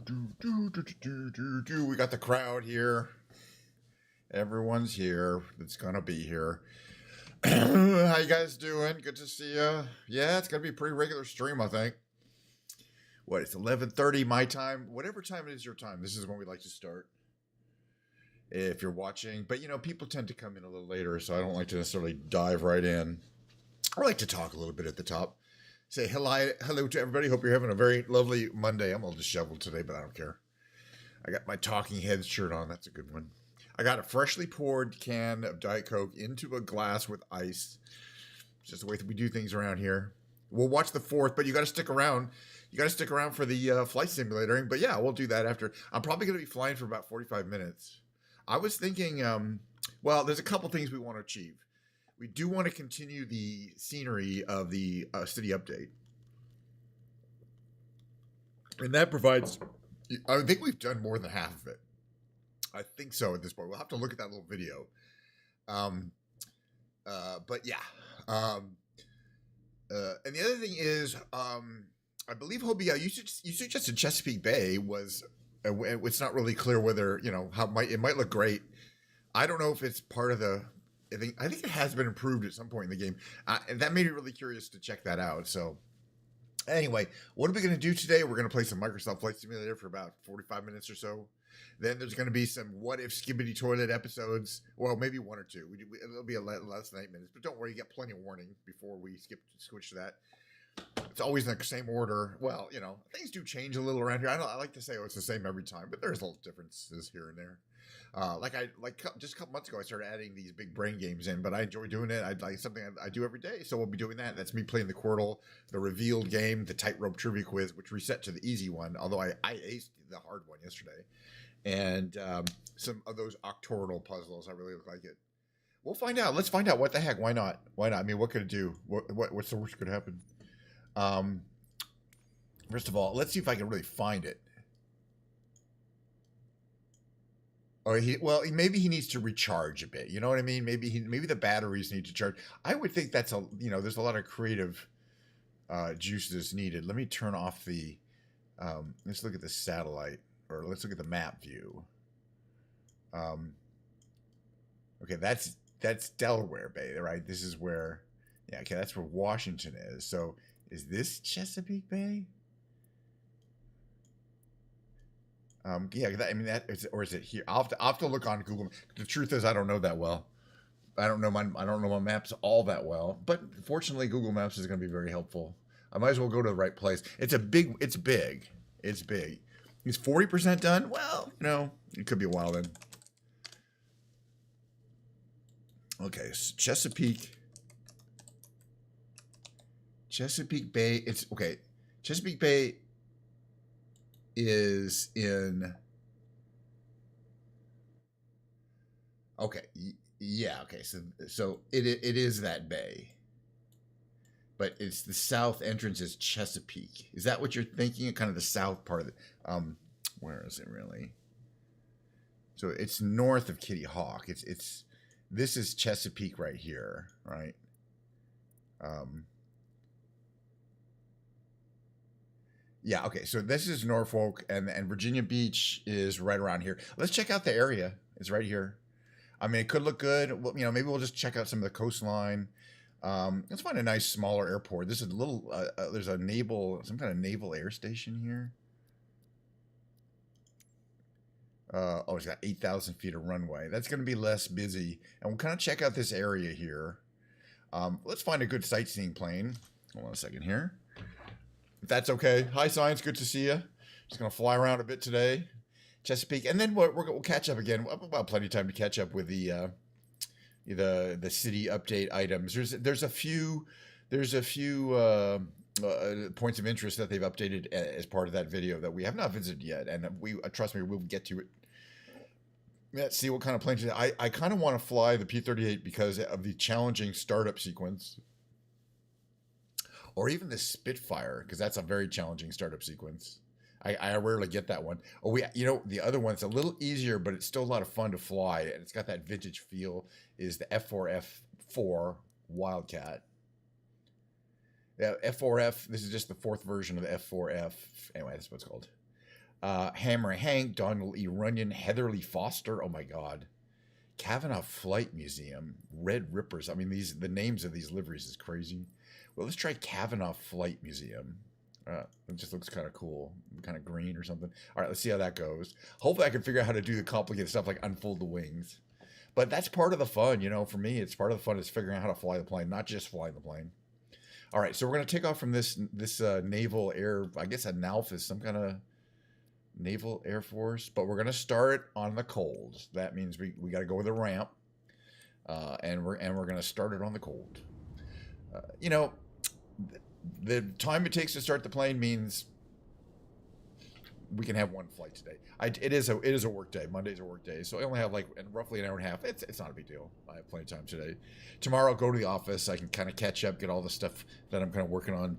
We got the crowd here. Everyone's here that's gonna be here. How you guys doing? Good to see you. Yeah, it's gonna be a pretty regular stream, I think. What? It's 11:30 my time. Whatever time it is your time. This is when we like to start. If you're watching, but people tend to come in a little later, so I don't like to necessarily dive right in. I like to talk a little bit at the top. Say hello to everybody. Hope you're having a very lovely Monday. I'm a little disheveled today, but I don't care. I got my Talking Heads shirt on. That's a good one. I got a freshly poured can of Diet Coke into a glass with ice. It's just the way we do things around here. We'll watch the 4th, but you got to stick around. You got to stick around for the flight simulator. But yeah, we'll do that after. I'm probably going to be flying for about 45 minutes. I was thinking, well, there's a couple things we want to achieve. We do want to continue the scenery of the city update. And that provides, I think we've done more than half of it. I think so at this point. We'll have to look at that little video. But yeah. And the other thing is, I believe Hobie, you suggested Chesapeake Bay was, it's not really clear whether, how it might look great. I don't know if it's part of the, I think it has been improved at some point in the game. And that made me really curious to check that out. So anyway, what are we going to do today? We're going to play some Microsoft Flight Simulator for about 45 minutes or so. Then there's going to be some What If Skibidi Toilet episodes. Well, maybe one or two. It'll be less than 8 minutes. But don't worry, you get plenty of warning before we switch to that. It's always in the same order. Well, things do change a little around here. I like to say, it's the same every time, but there's little differences here and there. Just a couple months ago, I started adding these big brain games in, but I enjoy doing it. I'd like something I do every day, so we'll be doing that. That's me playing the Quirtle, the revealed game, the tightrope trivia quiz, which reset to the easy one, although I aced the hard one yesterday, and some of those octoronal puzzles. I really like it. We'll find out. Let's find out. What the heck? Why not? Why not? I mean, what could it do? What's the worst that could happen? First of all, let's see if I can really find it. Or maybe he needs to recharge a bit. You know what I mean? Maybe the batteries need to charge. I would think that's there's a lot of creative juices needed. Let me turn off the. Let's look at the satellite, or let's look at the map view. Okay, that's Delaware Bay, right? This is where, yeah. Okay, that's where Washington is. So, is this Chesapeake Bay? Yeah, or is it here? I'll have to look on Google. The truth is, I don't know that well. I don't know my maps all that well. But fortunately, Google Maps is going to be very helpful. I might as well go to the right place. It's big. It's big. It's 40% done. Well, it could be a while then. Okay, so Chesapeake Bay. It's okay. Chesapeake Bay is in. Okay, yeah. Okay, so it is that bay, but it's the south entrance is Chesapeake. Is that what you're thinking? Kind of the south part of it. Where is it really? So it's north of Kitty Hawk. This is Chesapeake right here, right? Yeah, okay, so this is Norfolk, and Virginia Beach is right around here. Let's check out the area. It's right here. I mean, it could look good. Well, maybe we'll just check out some of the coastline. Let's find a nice, smaller airport. This is a little, there's some kind of naval air station here. It's got 8,000 feet of runway. That's going to be less busy. And we'll kind of check out this area here. Let's find a good sightseeing plane. Hold on a second here. If that's okay. Hi, Science. Good to see you. Just going to fly around a bit today. Chesapeake. And then we'll catch up again. We'll have plenty of time to catch up with the city update items. There's a few points of interest that they've updated as part of that video that we have not visited yet. And trust me, we'll get to it. Let's see what kind of planes. I kind of want to fly the P-38 because of the challenging startup sequence. Or even the Spitfire, because that's a very challenging startup sequence. I rarely get that one. The other one's a little easier, but it's still a lot of fun to fly, and it's got that vintage feel, is the F4F-4 Wildcat. Yeah, F4F, this is just the 4th version of the F4F. Anyway, that's what it's called. Hammer Hank, Donald E. Runyon, Heather Lee Foster. Oh my God. Kavanaugh Flight Museum, Red Rippers. I mean, the names of these liveries is crazy. Well, let's try Kavanaugh Flight Museum. It just looks kind of cool, kind of green or something. All right, let's see how that goes. Hopefully I can figure out how to do the complicated stuff like unfold the wings. But that's part of the fun, you know, for me. It's part of the fun is figuring out how to fly the plane, not just flying the plane. All right, so we're going to take off from this naval air, I guess a NALF is some kind of naval air force, but we're going to start on the cold. That means we got to go with a ramp, and we're going to start it on the cold. You know, the time it takes to start the plane means we can have one flight today. It is a work day. Monday's a work day, so I only have like roughly an hour and a half. It's not a big deal. I have plenty of time today. Tomorrow I'll go to the office. I can kind of catch up, get all the stuff that I'm kind of working on,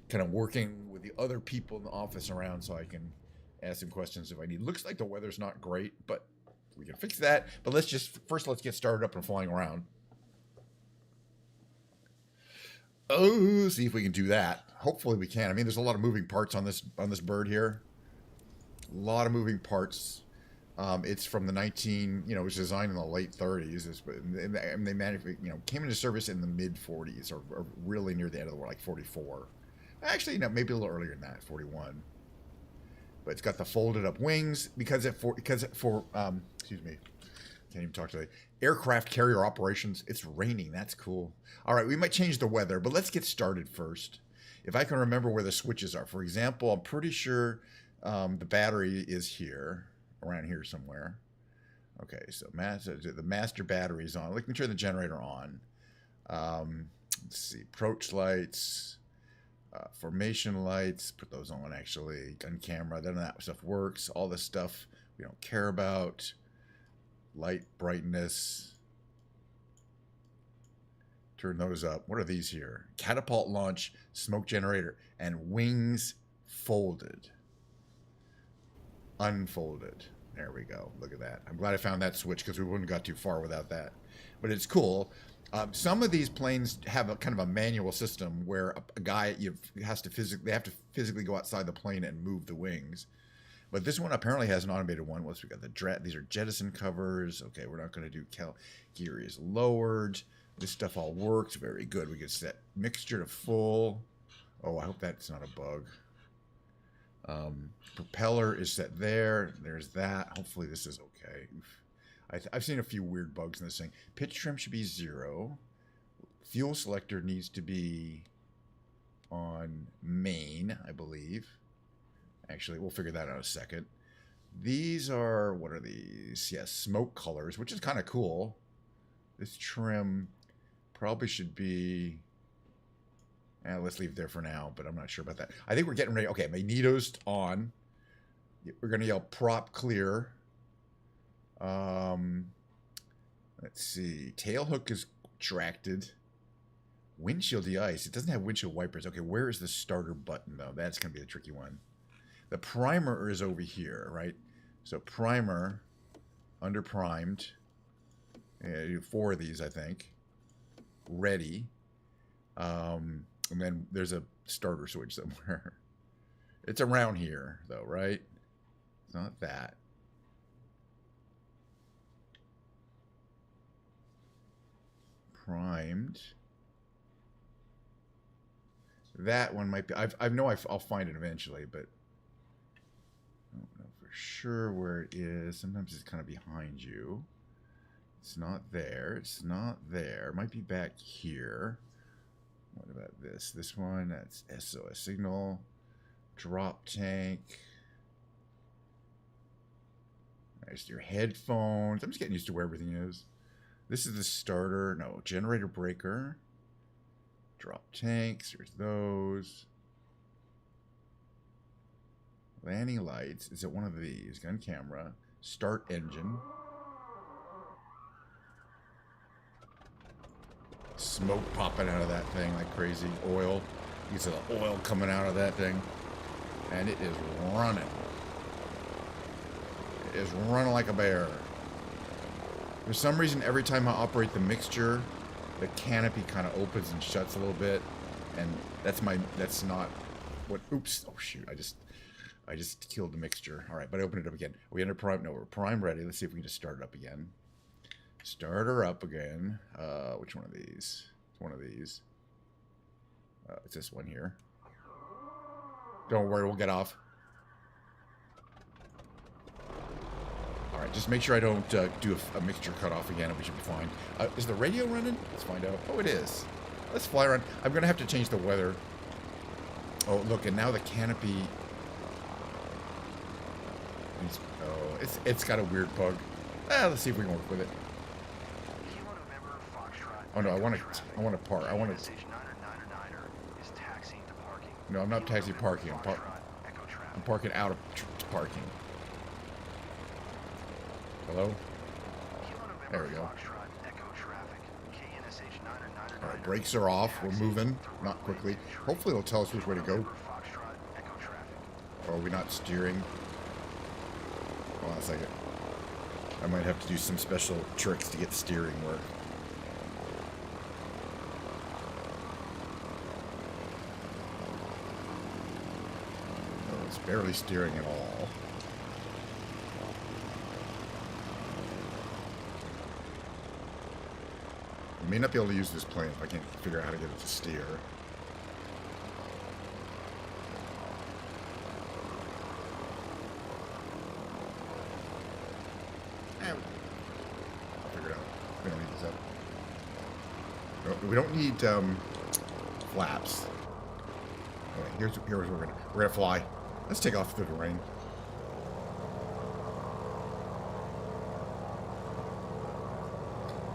kind of working with the other people in the office around, so I can ask some questions if I need. Looks like the weather's not great, but we can fix that. But let's get started up and flying around. Oh, see if we can do that. Hopefully we can. I mean, there's a lot of moving parts on this bird here. A lot of moving parts. It's from the it was designed in the late 30s. And they came into service in the mid 40s or really near the end of the war, like 44. Actually, no, maybe a little earlier than that, 41. But it's got the folded up wings because excuse me, can't even talk today. Aircraft carrier operations. It's raining. That's cool. All right, we might change the weather, but let's get started first. If I can remember where the switches are. For example, I'm pretty sure the battery is here, around here somewhere. Okay, so the master battery is on. Let me turn the generator on. Let's see, approach lights. Formation lights, put those on actually. Gun camera, then that stuff works. All this stuff we don't care about. Light brightness. Turn those up. What are these here? Catapult launch, smoke generator, and wings folded. Unfolded. There we go. Look at that. I'm glad I found that switch because we wouldn't have got too far without that. But it's cool. Some of these planes have a kind of a manual system where a guy they have to physically go outside the plane and move the wings. But this one apparently has an automated one. Once we got these are jettison covers. Okay, we're not going to do gear is lowered. This stuff all works very good. We can set mixture to full. Oh, I hope that's not a bug. Propeller is set there. There's that. Hopefully this is okay. Oof. I've seen a few weird bugs in this thing. Pitch trim should be 0. Fuel selector needs to be on main, I believe. Actually, we'll figure that out in a second. These are, what are these? Yes, smoke colors, which is kind of cool. This trim probably should be, let's leave it there for now, but I'm not sure about that. I think we're getting ready. Okay, magneto's on. We're going to yell prop clear. Let's see. Tail hook is tracted. Windshield de-ice. It doesn't have windshield wipers. Okay, where is the starter button, though? That's going to be the tricky one. The primer is over here, right? So primer, under primed. Yeah, 4 of these, I think. Ready. And then there's a starter switch somewhere. It's around here, though, right? It's not that. Primed. That one might be. I know I'll find it eventually, but I don't know for sure where it is. Sometimes it's kind of behind you. It's not there. It's not there. It might be back here. What about this? This one, that's SOS signal. Drop tank. There's your headphones. I'm just getting used to where everything is. This is the starter. No, generator breaker. Drop tanks. Here's those. Landing lights. Is it one of these? Gun camera. Start engine. Smoke popping out of that thing like crazy. Oil. You see the oil coming out of that thing. And it is running. It is running like a bear. For some reason, every time I operate the mixture, the canopy kind of opens and shuts a little bit. And that's not what, oops. Oh shoot, I just killed the mixture. All right, but I opened it up again. Are we under prime? No, we're prime ready. Let's see if we can just start it up again. Start her up again. Which one of these? It's one of these. It's this one here. Don't worry, we'll get off. Alright, just make sure I don't do a mixture cutoff again, and we should be fine. Is the radio running? Let's find out. Oh, it is. Let's fly around. I'm going to have to change the weather. Oh, look, and now the canopy... Oh, it's got a weird bug. Let's see if we can work with it. Oh, no, I want to park. I want to... No, I'm not taxi parking. I'm parking out of parking. Hello? There we go. Alright, brakes are off. We're moving. Not quickly. Hopefully it'll tell us which way to go. Or are we not steering? Hold on a second. I might have to do some special tricks to get the steering work. Oh, it's barely steering at all. I may not be able to use this plane if I can't figure out how to get it to steer. I'll figure it out. We don't need this up. No, we don't need flaps. Okay, here's what we're gonna fly. Let's take off through the rain.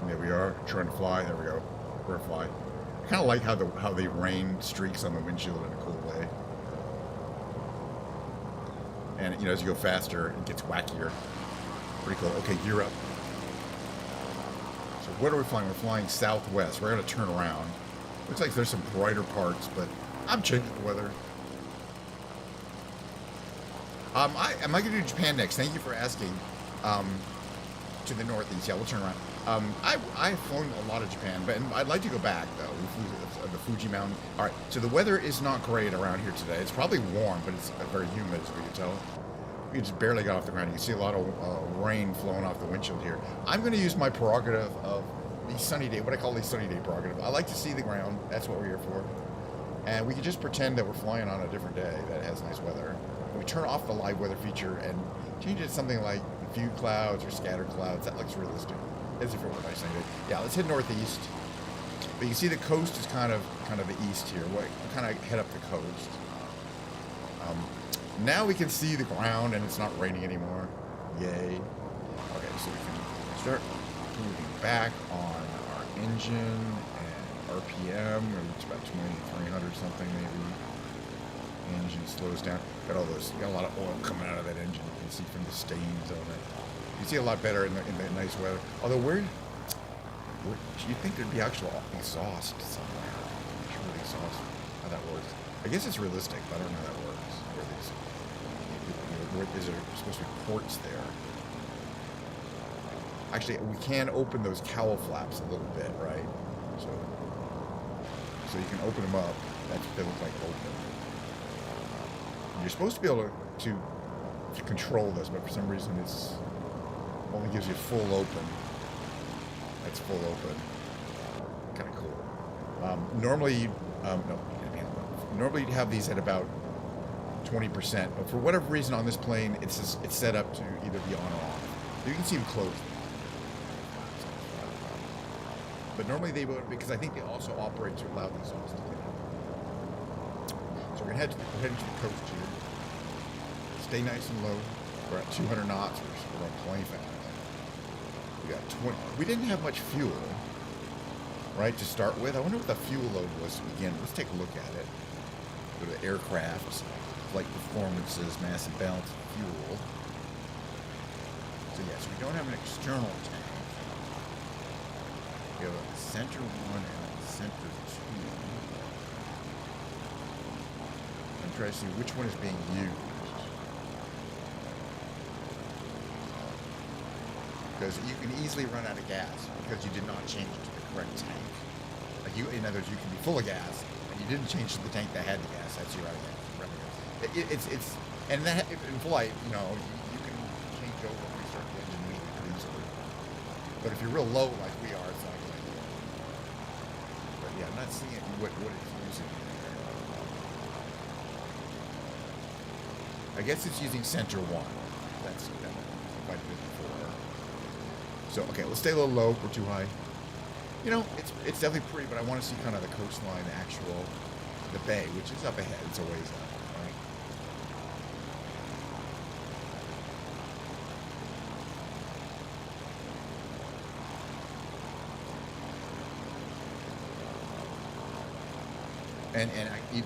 There we are, trying to fly. There we go. We're gonna fly. I kind of like how the rain streaks on the windshield in a cool way. And you know, as you go faster, it gets wackier. Pretty cool. Okay, gear up. So what are we flying? We're flying southwest. We're gonna turn around. Looks like there's some brighter parts, but I'm changing the weather. Am I gonna do Japan next? Thank you for asking. To the northeast. Yeah, we'll turn around. I've flown a lot of Japan, but I'd like to go back, though. The Fuji Mountain. All right, so the weather is not great around here today. It's probably warm, but it's very humid, as we can tell. We just barely got off the ground. You can see a lot of rain flowing off the windshield here. I'm going to use my prerogative of the sunny day, what I call the sunny day prerogative. I like to see the ground. That's what we're here for. And we can just pretend that we're flying on a different day that has nice weather. We turn off the live weather feature and change it to something like few clouds or scattered clouds. That looks realistic. As if it were nice. Yeah, let's head northeast. But you can see the coast is kind of the east here. We'll kind of head up the coast. Now we can see the ground and it's not raining anymore. Yay. Okay, so we can start moving back on our engine and RPM. It's about 2,300 something maybe. Engine slows down. Got a lot of oil coming out of that engine. You can see from the stains on it. You see a lot better in the nice weather. Although where do you think there'd be actual exhaust somewhere? Actual exhaust. How that works? I guess it's realistic, but I don't know how that works. Is there supposed to be ports there? Actually, we can open those cowl flaps a little bit, right? So you can open them up. They look like open. You're supposed to be able to control this, but for some reason it's only gives you full open. That's full open. Kind of cool. Normally, normally you'd have these at about 20%, but for whatever reason on this plane, it's set up to either be on or off. You can see them closed. But normally they would, because I think they also operate to allow the exhaust to get out. So we're heading to the coast here. Stay nice and low. We're at 200 knots. We're on plane fast. We got 20. We didn't have much fuel, right, to start with. I wonder what the fuel load was to begin. Let's take a look at it. Go to the aircraft, flight performances, mass and balance of fuel. So yes, we don't have an external tank. We have a center one and a center two. I'm trying to see which one is being used. Because you can easily run out of gas because you did not change it to the correct tank. Like in other words, you can be full of gas and you didn't change to the tank that had the gas. That's your out of gas. And that, if in flight, you know, you can change over and restart the engine usually pretty easily. But if you're real low like we are, it's not a good idea. But yeah, I'm not seeing what it's using. I guess it's using center one. That's quite a bit before. So okay, let's stay a little low. We're too high. You know, it's definitely pretty, but I want to see kind of the coastline, the bay, which is up ahead. It's a ways up, right? And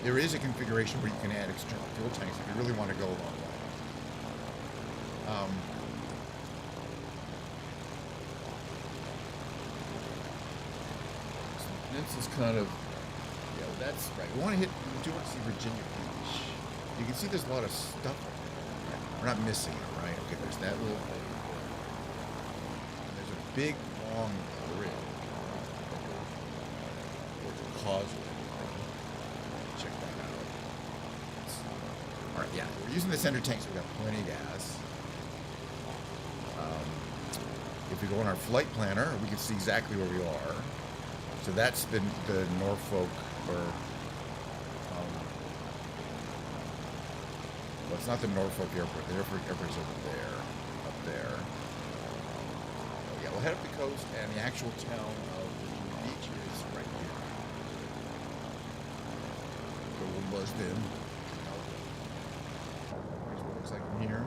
there is a configuration where you can add external fuel tanks if you really want to go a long way. This is kind of, yeah, that's right. We want to we do want to see Virginia Beach. You can see there's a lot of stuff. We're not missing it, right? Okay, there's that little thing. And there's a big, long bridge. Or the causeway. Check that out. All right, yeah, we're using the center tank, so we got plenty of gas. If we go on our flight planner, we can see exactly where we are. So that's the Norfolk, or well, it's not the Norfolk airport. The airport's over there, up there. Oh, yeah, we'll head up the coast, and the actual town of Virginia Beach is right here. So we'll buzz in. Here's what it looks like from here.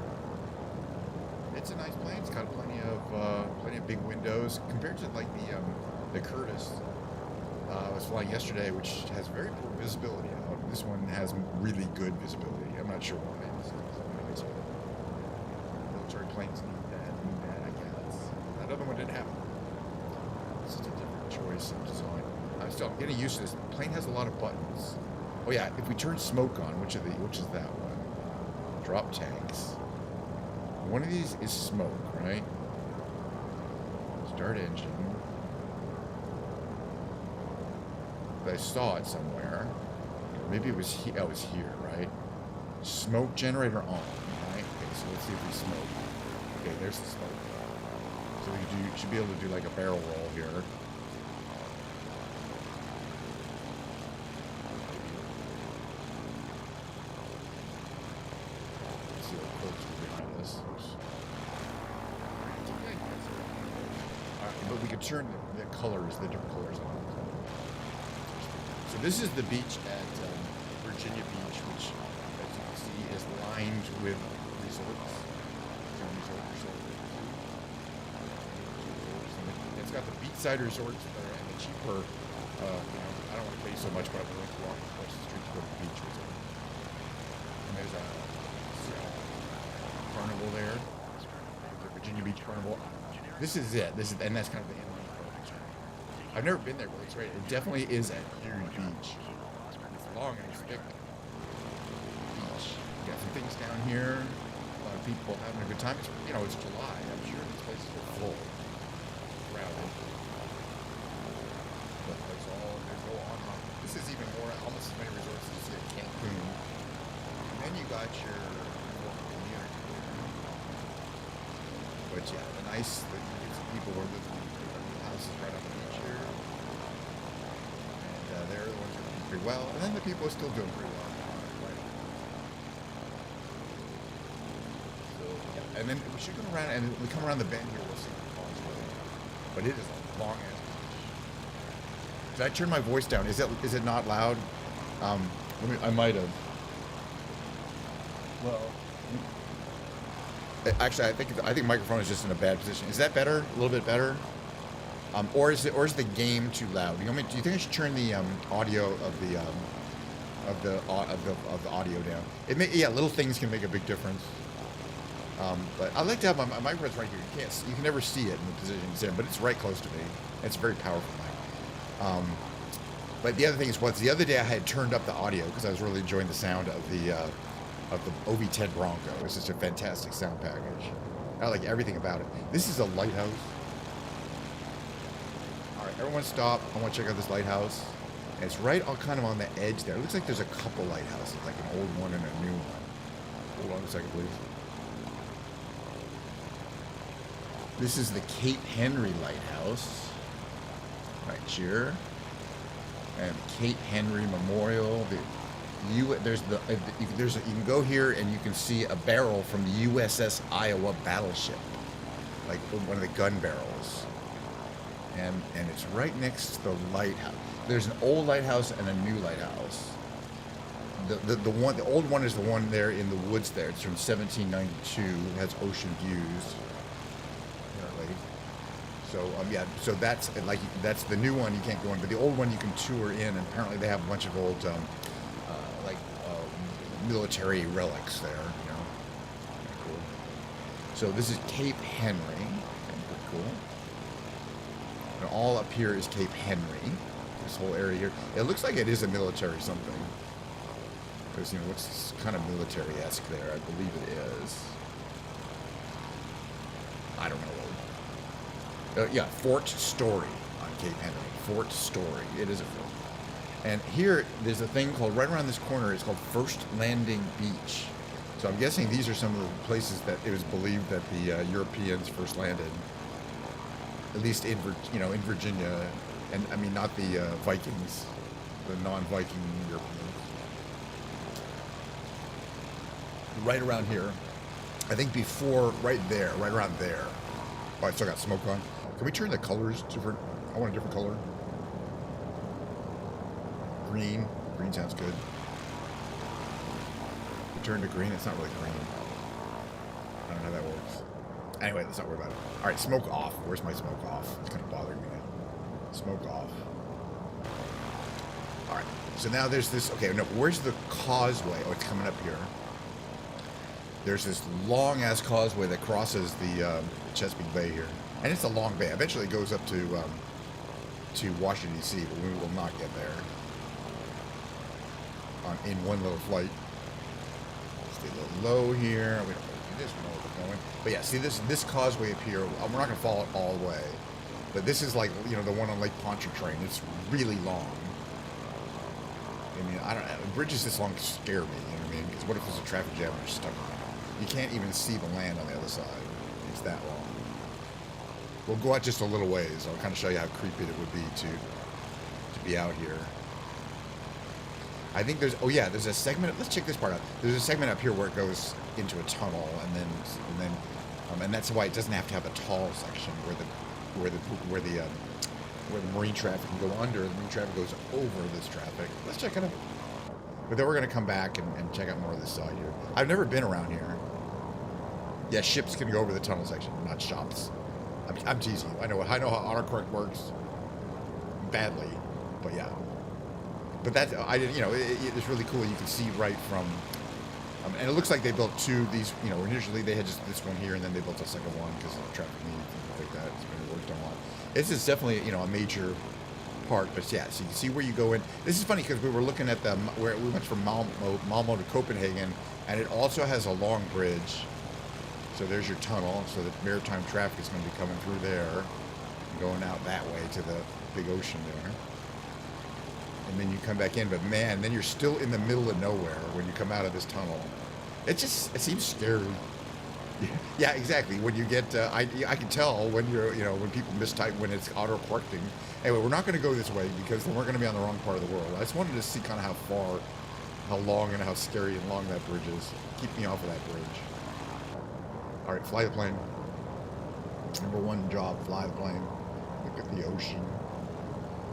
It's a nice plane. It's got plenty of big windows compared to like the Curtis. I was flying yesterday, which has very poor visibility out. This one has really good visibility. I'm not sure why. Military planes need that, I guess. That other one didn't have it. It's just a different choice of design. I'm getting used to this. The plane has a lot of buttons. Oh yeah, if we turn smoke on, which is that one? Drop tanks. One of these is smoke, right? Start engine. I saw it somewhere. Maybe it was here. Oh, it was here, right? Smoke generator on, right? Okay, so let's see if we smoke. Okay, there's the smoke. So we should be able to do like a barrel roll here. Let's see what folks are behind us. But we could turn the colors, the different colors on. So this is the beach at Virginia Beach, which, as you can see, is lined with resorts. It's got the beachside resorts and the cheaper. I don't want to pay so much, but I'm willing to walk across the street to go to the beach resort. And there's a carnival there, the Virginia Beach Carnival. This is it. And that's kind of the end. I've never been there, but it's right. It definitely is a huge beach. It's long and it's thick. Beach. You got some things down here. A lot of people having a good time. It's July. I'm sure these places are full. Crowded. But there's all on. This is even more, almost as many resorts as you see at Cancun. And then you got your community. But yeah, the people who are living in houses right on the beach here. And they're the ones who are doing pretty well. And then the people are still doing pretty well. Right. So, yeah. And then we should come around, and we come around the bend here, we'll see the causeway. But it is a long ass beach. Did I turn my voice down? Is it not loud? I might have. Well, actually, I think microphone is just in a bad position. Is that better? A little bit better? Or is the game too loud? Do you think I should turn the audio of the audio down? Little things can make a big difference. But I like to have my microphone's right here. You can never see it in the position it's in, but it's right close to me. It's a very powerful mic. But the other thing is, the other day I had turned up the audio because I was really enjoying the sound of the OV-10 Bronco. It's just a fantastic sound package. I like everything about it. This is a lighthouse. All right, everyone stop. I want to check out this lighthouse. And it's right kind of on the edge there. It looks like there's a couple lighthouses, like an old one and a new one. Hold on a second, please. This is the Cape Henry Lighthouse, right here, and Cape Henry Memorial. You can go here and you can see a barrel from the USS Iowa battleship, like one of the gun barrels, and it's right next to the lighthouse. There's an old lighthouse and a new lighthouse. The old one is the one there in the woods there. It's from 1792. It has ocean views. So yeah, so that's the new one you can't go in, but the old one you can tour in. And apparently they have a bunch of old military relics there. You know, pretty cool. So this is Cape Henry, pretty cool. And all up here is Cape Henry. This whole area here, it looks like it is a military something. Because you know what's kind of military-esque there. I believe it is. I don't know. Yeah, Fort Story on Cape Henry. Fort Story. It is a fort. And here, there's a thing called, right around this corner, it's called First Landing Beach. So I'm guessing these are some of the places that it was believed that the Europeans first landed. At least in Virginia. And, I mean, not the Vikings. The non-Viking Europeans. Right around here. I think before, right around there. Oh, I still got smoke on. Can we turn the colors different? I want a different color. Green. Green sounds good. Turn to green. It's not really green. I don't know how that works. Anyway, let's not worry about it. All right, smoke off. Where's my smoke off? It's kind of bothering me now. Smoke off. All right. So now there's this. Okay, no. Where's the causeway? Oh, it's coming up here. There's this long-ass causeway that crosses the Chesapeake Bay here. And it's a long bay. Eventually it goes up to Washington, D.C., but we will not get there in one little flight. Stay a little low here. We don't really do this. We know where we're going. But yeah, see this causeway up here, we're not going to follow it all the way. But this is like, you know, the one on Lake Pontchartrain. It's really long. I mean, I don't know. Bridges this long scare me, you know what I mean? Because what if there's a traffic jam and you're stuck on it? You can't even see the land on the other side. It's that long. We'll go out just a little ways. I'll kind of show you how creepy it would be to be out here. I think there's a segment. Let's check this part out. There's a segment up here where it goes into a tunnel, and that's why it doesn't have to have a tall section where the marine traffic can go under. The marine traffic goes over this traffic. Let's check it out. But then we're going to come back and check out more of this side here. I've never been around here. Yeah, ships can go over the tunnel section, not shops. I'm teasing you. I know how autocorrect works badly, but yeah. But that it's really cool. You can see right from, and it looks like they built two of these. You know, initially they had just this one here, and then they built a second one because of the traffic needs and things like that. It's been worked on a lot. This is definitely a major part, but yeah, so you can see where you go in. This is funny because we were looking at where we went from Malmo to Copenhagen, and it also has a long bridge. So there's your tunnel, so that maritime traffic is going to be coming through there, and going out that way to the big ocean there. And then you come back in, but man, then you're still in the middle of nowhere when you come out of this tunnel. It seems scary. Yeah, exactly. When you get, I can tell when when people mistype when it's auto-correcting. Anyway, we're not going to go this way because then we're going to be on the wrong part of the world. I just wanted to see kind of how long and how scary and long that bridge is. Keep me off of that bridge. All right, fly the plane. Number one job, fly the plane. Look at the ocean.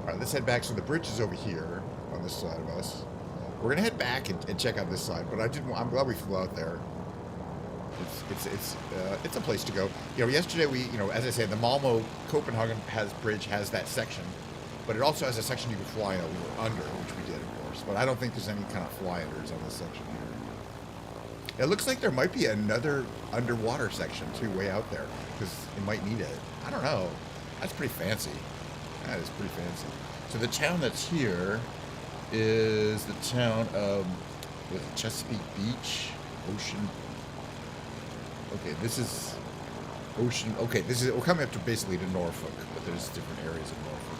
All right, let's head back. So the bridge is over here on this side of us. We're going to head back and check out this side, but I'm glad we flew out there. It's a place to go. Yesterday as I said, the Malmo Copenhagen bridge has that section, but it also has a section you can fly under, which we did, of course. But I don't think there's any kind of fly-unders on this section here. It looks like there might be another underwater section too, way out there, because it might need it. I don't know. That's pretty fancy. That is pretty fancy. So the town that's here is the town of Chesapeake Beach, Ocean. Okay, this is Ocean. Okay, we're coming up to basically to Norfolk, but there's different areas of Norfolk.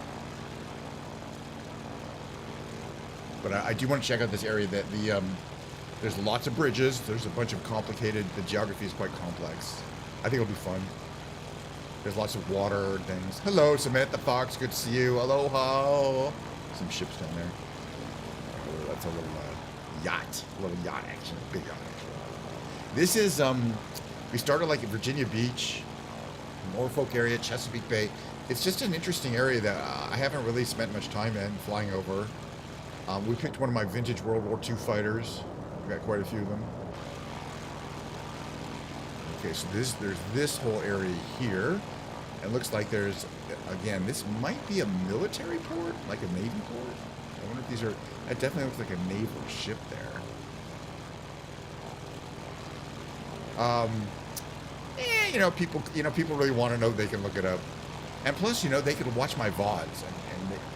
But I do want to check out this area that There's lots of bridges. There's a bunch of complicated, the geography is quite complex. I think it'll be fun. There's lots of water and things. Hello, Samantha Fox, good to see you. Aloha. Some ships down there. Oh, that's a little yacht. A little yacht action, big yacht action. This is, we started like at Virginia Beach, Norfolk area, Chesapeake Bay. It's just an interesting area that I haven't really spent much time in, flying over. We picked one of my vintage World War II fighters. We've got quite a few of them. Okay, so there's this whole area here. It looks like there's, again, this might be a military port, like a Navy port. I wonder if these are, that definitely looks like a naval ship there. You know, people really want to know, they can look it up. And plus, you know, they could watch my VODs, and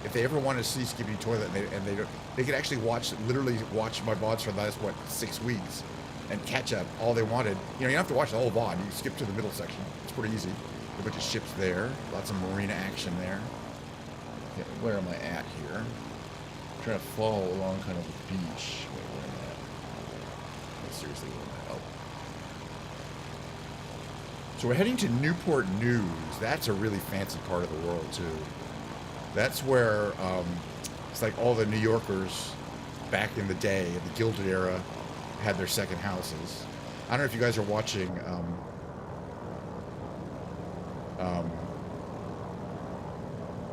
if they ever want to see Skibidi Toilet, they could actually literally watch my VODs for the last, what, 6 weeks, and catch up all they wanted. You know, you don't have to watch the whole VOD. You skip to the middle section. It's pretty easy. A bunch of ships there, lots of marina action there. Okay, where am I at here? I'm trying to follow along kind of the beach. Wait, where am I at? Oh, seriously, where am I at? Oh. So we're heading to Newport News. That's a really fancy part of the world, too. That's where it's like all the New Yorkers back in the day, in the Gilded Era, had their second houses. I don't know if you guys are watching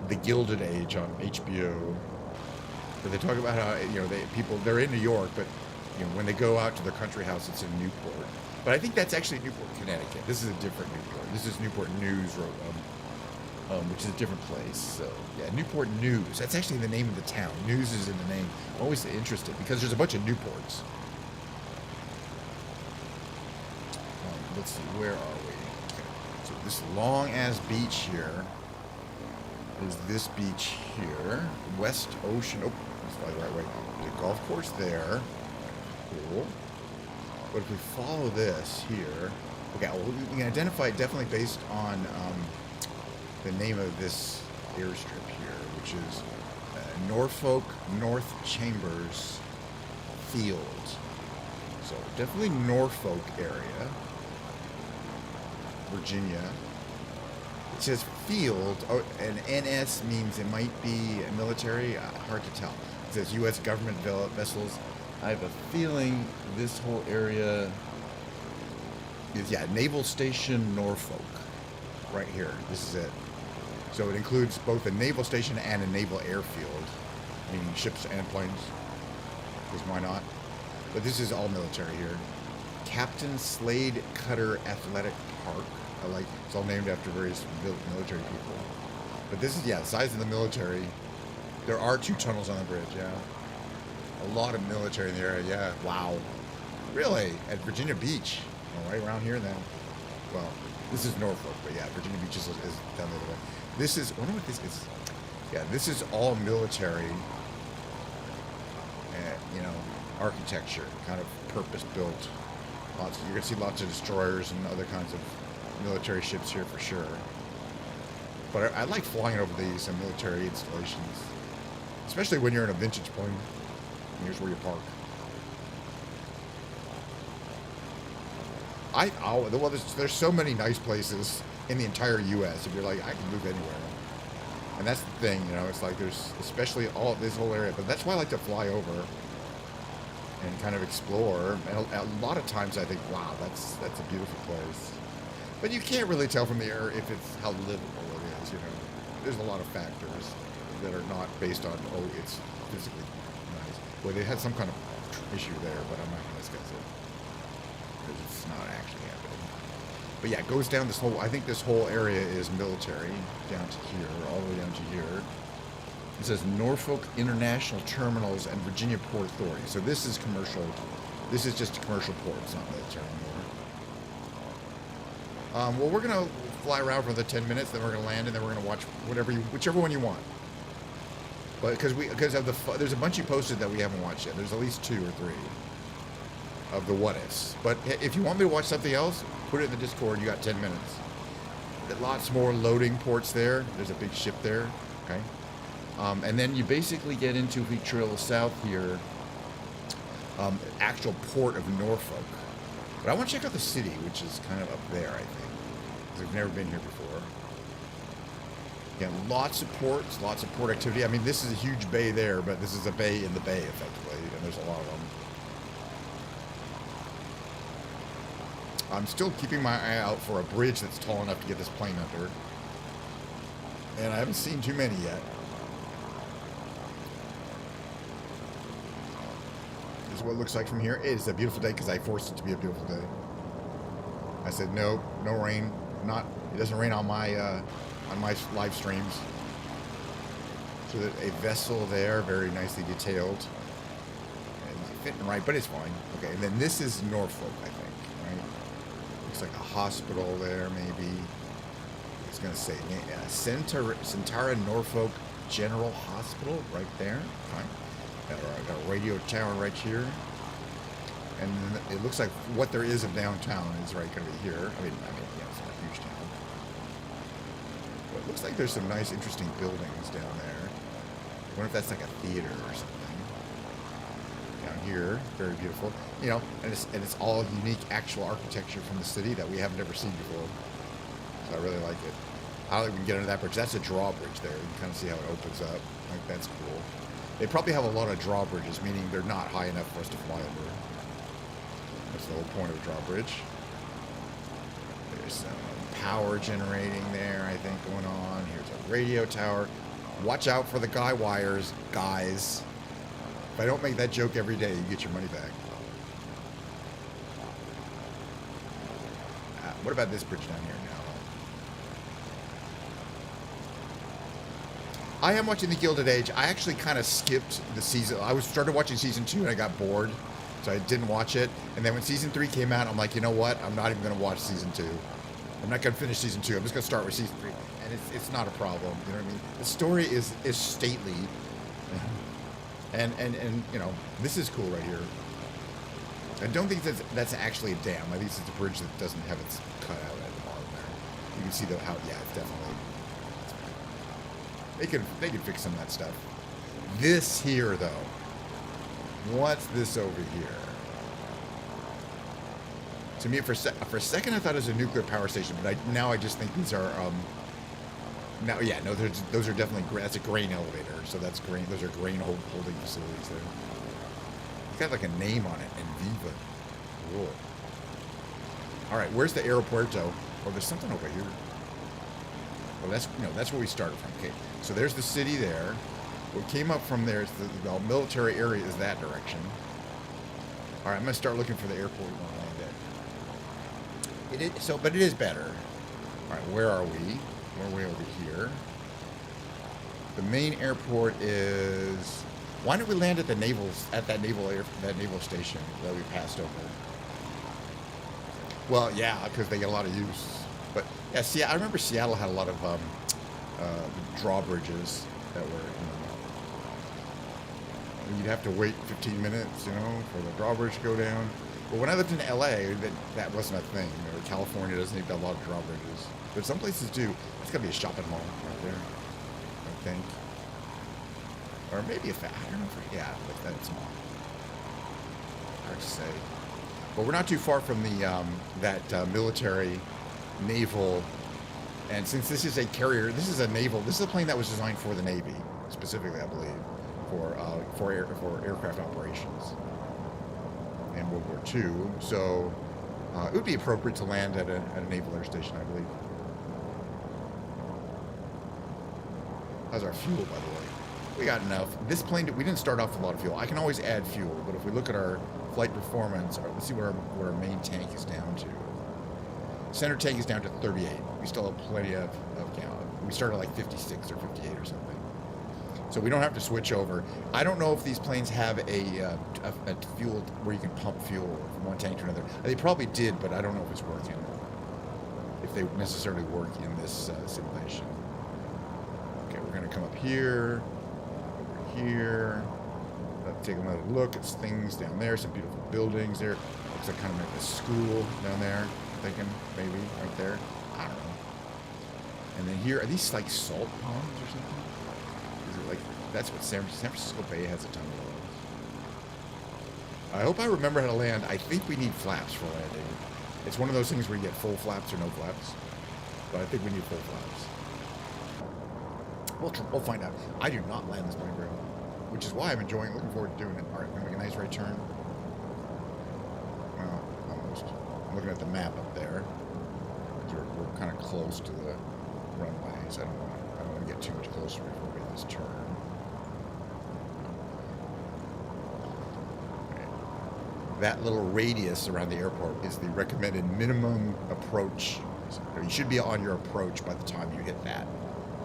The Gilded Age on HBO. But they talk about how, you know, they're in New York, but you know, when they go out to their country house, it's in Newport. But I think that's actually Newport, Connecticut. This is a different Newport. This is Newport News, which is a different place. So, yeah, Newport News. That's actually the name of the town. News is in the name. I'm always interested because there's a bunch of Newports. Let's see, where are we? Okay. So this long-ass beach here is this beach here. West Ocean. Oh, let's fly the right way. The golf course there. Cool. But if we follow this here, okay, well, we can identify it definitely based on the name of this airstrip here, which is Norfolk North Chambers Field. So definitely Norfolk area, Virginia. It says field, oh, and NS means it might be military, hard to tell. It says U.S. government vessels. I have a feeling this whole area is, yeah, Naval Station Norfolk, right here. This is it. So it includes both a naval station and a naval airfield, meaning ships and planes, because why not? But this is all military here. Captain Slade Cutter Athletic Park. I like, it's all named after various military people. But this is, yeah, the size of the military. There are 2 tunnels on the bridge, yeah. A lot of military in the area, yeah. Wow. Really? At Virginia Beach. Oh, right around here then. Well, this is Norfolk, but yeah, Virginia Beach is down the other way. This is, I wonder what this is. Yeah, this is all military, you know, architecture, kind of purpose-built. You're going to see lots of destroyers and other kinds of military ships here for sure. But I like flying over these military installations, especially when you're in a vintage plane. Here's where you park. Well, there's so many nice places in the entire U.S. If you're like, I can move anywhere. And that's the thing, you know, it's like there's especially all this whole area. But that's why I like to fly over and kind of explore. And a lot of times I think, wow, that's a beautiful place. But you can't really tell from the air if it's how livable it is, you know. There's a lot of factors that are not based on, oh, it's physically nice. Well, they had some kind of issue there, but I'm not going to discuss it because it's not actually happening. But yeah, it goes down this whole, I think this whole area is military, down to here, all the way down to here. It says Norfolk International Terminals and Virginia Port Authority. So this is commercial. This is just a commercial port. It's not military anymore. Well, we're going to fly around for the 10 minutes, then we're going to land, and then we're going to watch whichever one you want. But because of there's a bunch you posted that we haven't watched yet. There's at least 2 or 3 of the what ifs. But if you want me to watch something else, put it in the Discord. You got 10 minutes. Lots more loading ports there. There's a big ship there. Okay. And then you basically get into, if we trail south here, actual port of Norfolk. But I want to check out the city, which is kind of up there, I think, because I've never been here before. Again, lots of ports, lots of port activity. I mean, this is a huge bay there, but this is a bay in the bay, effectively, and there's a lot of them. I'm still keeping my eye out for a bridge that's tall enough to get this plane under. And I haven't seen too many yet. This is what it looks like from here. It is a beautiful day because I forced it to be a beautiful day. I said, no rain. It doesn't rain on my live streams. So there's a vessel there, very nicely detailed. And it's fitting right, but it's fine. Okay, and then this is Norfolk, I think, right? Looks like a hospital there, maybe. It's going to say Centara Norfolk General Hospital right there. Right. Got a radio tower right here. And it looks like what there is of downtown is right going to be here. I mean, yeah, it's not a huge town. But it looks like there's some nice, interesting buildings down there. I wonder if that's like a theater or something. Down here, very beautiful. You know, and it's all unique, actual architecture from the city that we haven't ever seen before. So I really like it. I don't think we can get under that bridge. That's a drawbridge there. You can kind of see how it opens up. I think that's cool. They probably have a lot of drawbridges, meaning they're not high enough for us to fly under. That's the whole point of a drawbridge. There's some power generating there, I think, going on. Here's a radio tower. Watch out for the guy wires, guys. If I don't make that joke every day, you get your money back. What about this bridge down here now? I am watching The Gilded Age. I actually kind of skipped the season. I started watching season 2 and I got bored, so I didn't watch it. And then when season 3 came out, I'm like, you know what? I'm not even going to watch season 2. I'm not going to finish season 2. I'm just going to start with season 3. And it's not a problem. You know what I mean? The story is stately. And you know, this is cool right here. I don't think that's actually a dam. I think it's a bridge that doesn't have its cut out at the bottom there. You can see how, yeah, it's definitely. They can fix some of that stuff. This here, though. What's this over here? To me, for a second, I thought it was a nuclear power station, but now I just think these are. Those are definitely that's a grain elevator. So that's grain. Those are grain holding facilities there. It's got like a name on it, Enviva. Cool. All right, where's the aeropuerto? Oh, there's something over here. Well, that's where we started from. Okay, so there's the city there. What came up from there is the military area is that direction. All right, I'm gonna start looking for the airport we want to land at. But it is better. All right, where are we? We're way over here. The main airport is. Why didn't we land at that naval station that we passed over? Well, yeah, because they get a lot of use. But yeah, see, I remember Seattle had a lot of drawbridges that were. You'd have to wait 15 minutes, for the drawbridge to go down. But when I lived in LA, that wasn't a thing. California doesn't need a lot of drawbridges, but some places do. It's gonna be a shopping mall right there, I think. Or maybe I don't know but that's small. Hard to say. But we're not too far from the military, naval, and since this is a carrier, this is a plane that was designed for the Navy, specifically, I believe, for aircraft operations in World War II. So it would be appropriate to land at a naval air station, I believe. How's our fuel, by the way? We got enough. This plane, we didn't start off with a lot of fuel. I can always add fuel, but if we look at our flight performance, let's see where our main tank is down to. Center tank is down to 38. We still have plenty of gallon. We started like 56 or 58 or something. So we don't have to switch over. I don't know if these planes have a fuel where you can pump fuel from one tank to another. They probably did, but I don't know if it's working. If they necessarily work in this simulation. Okay, we're going to come up here. Here, take another look at things down there. Some beautiful buildings there. Looks like kind of like a school down there. I'm thinking maybe right there. I don't know. And then here, are these like salt ponds or something? Is it like that's what San Francisco Bay has a ton of I hope I remember how to land. I think we need flaps for landing. It's one of those things where you get full flaps or no flaps. But I think we need full flaps. We'll find out. I do not land this plane very well, which is why I'm looking forward to doing it. All right, we're going to make a nice right turn. Well, almost. I'm looking at the map up there. We're kind of close to the runway, so I don't want to get too much closer before we make this turn. That little radius around the airport is the recommended minimum approach. You should be on your approach by the time you hit that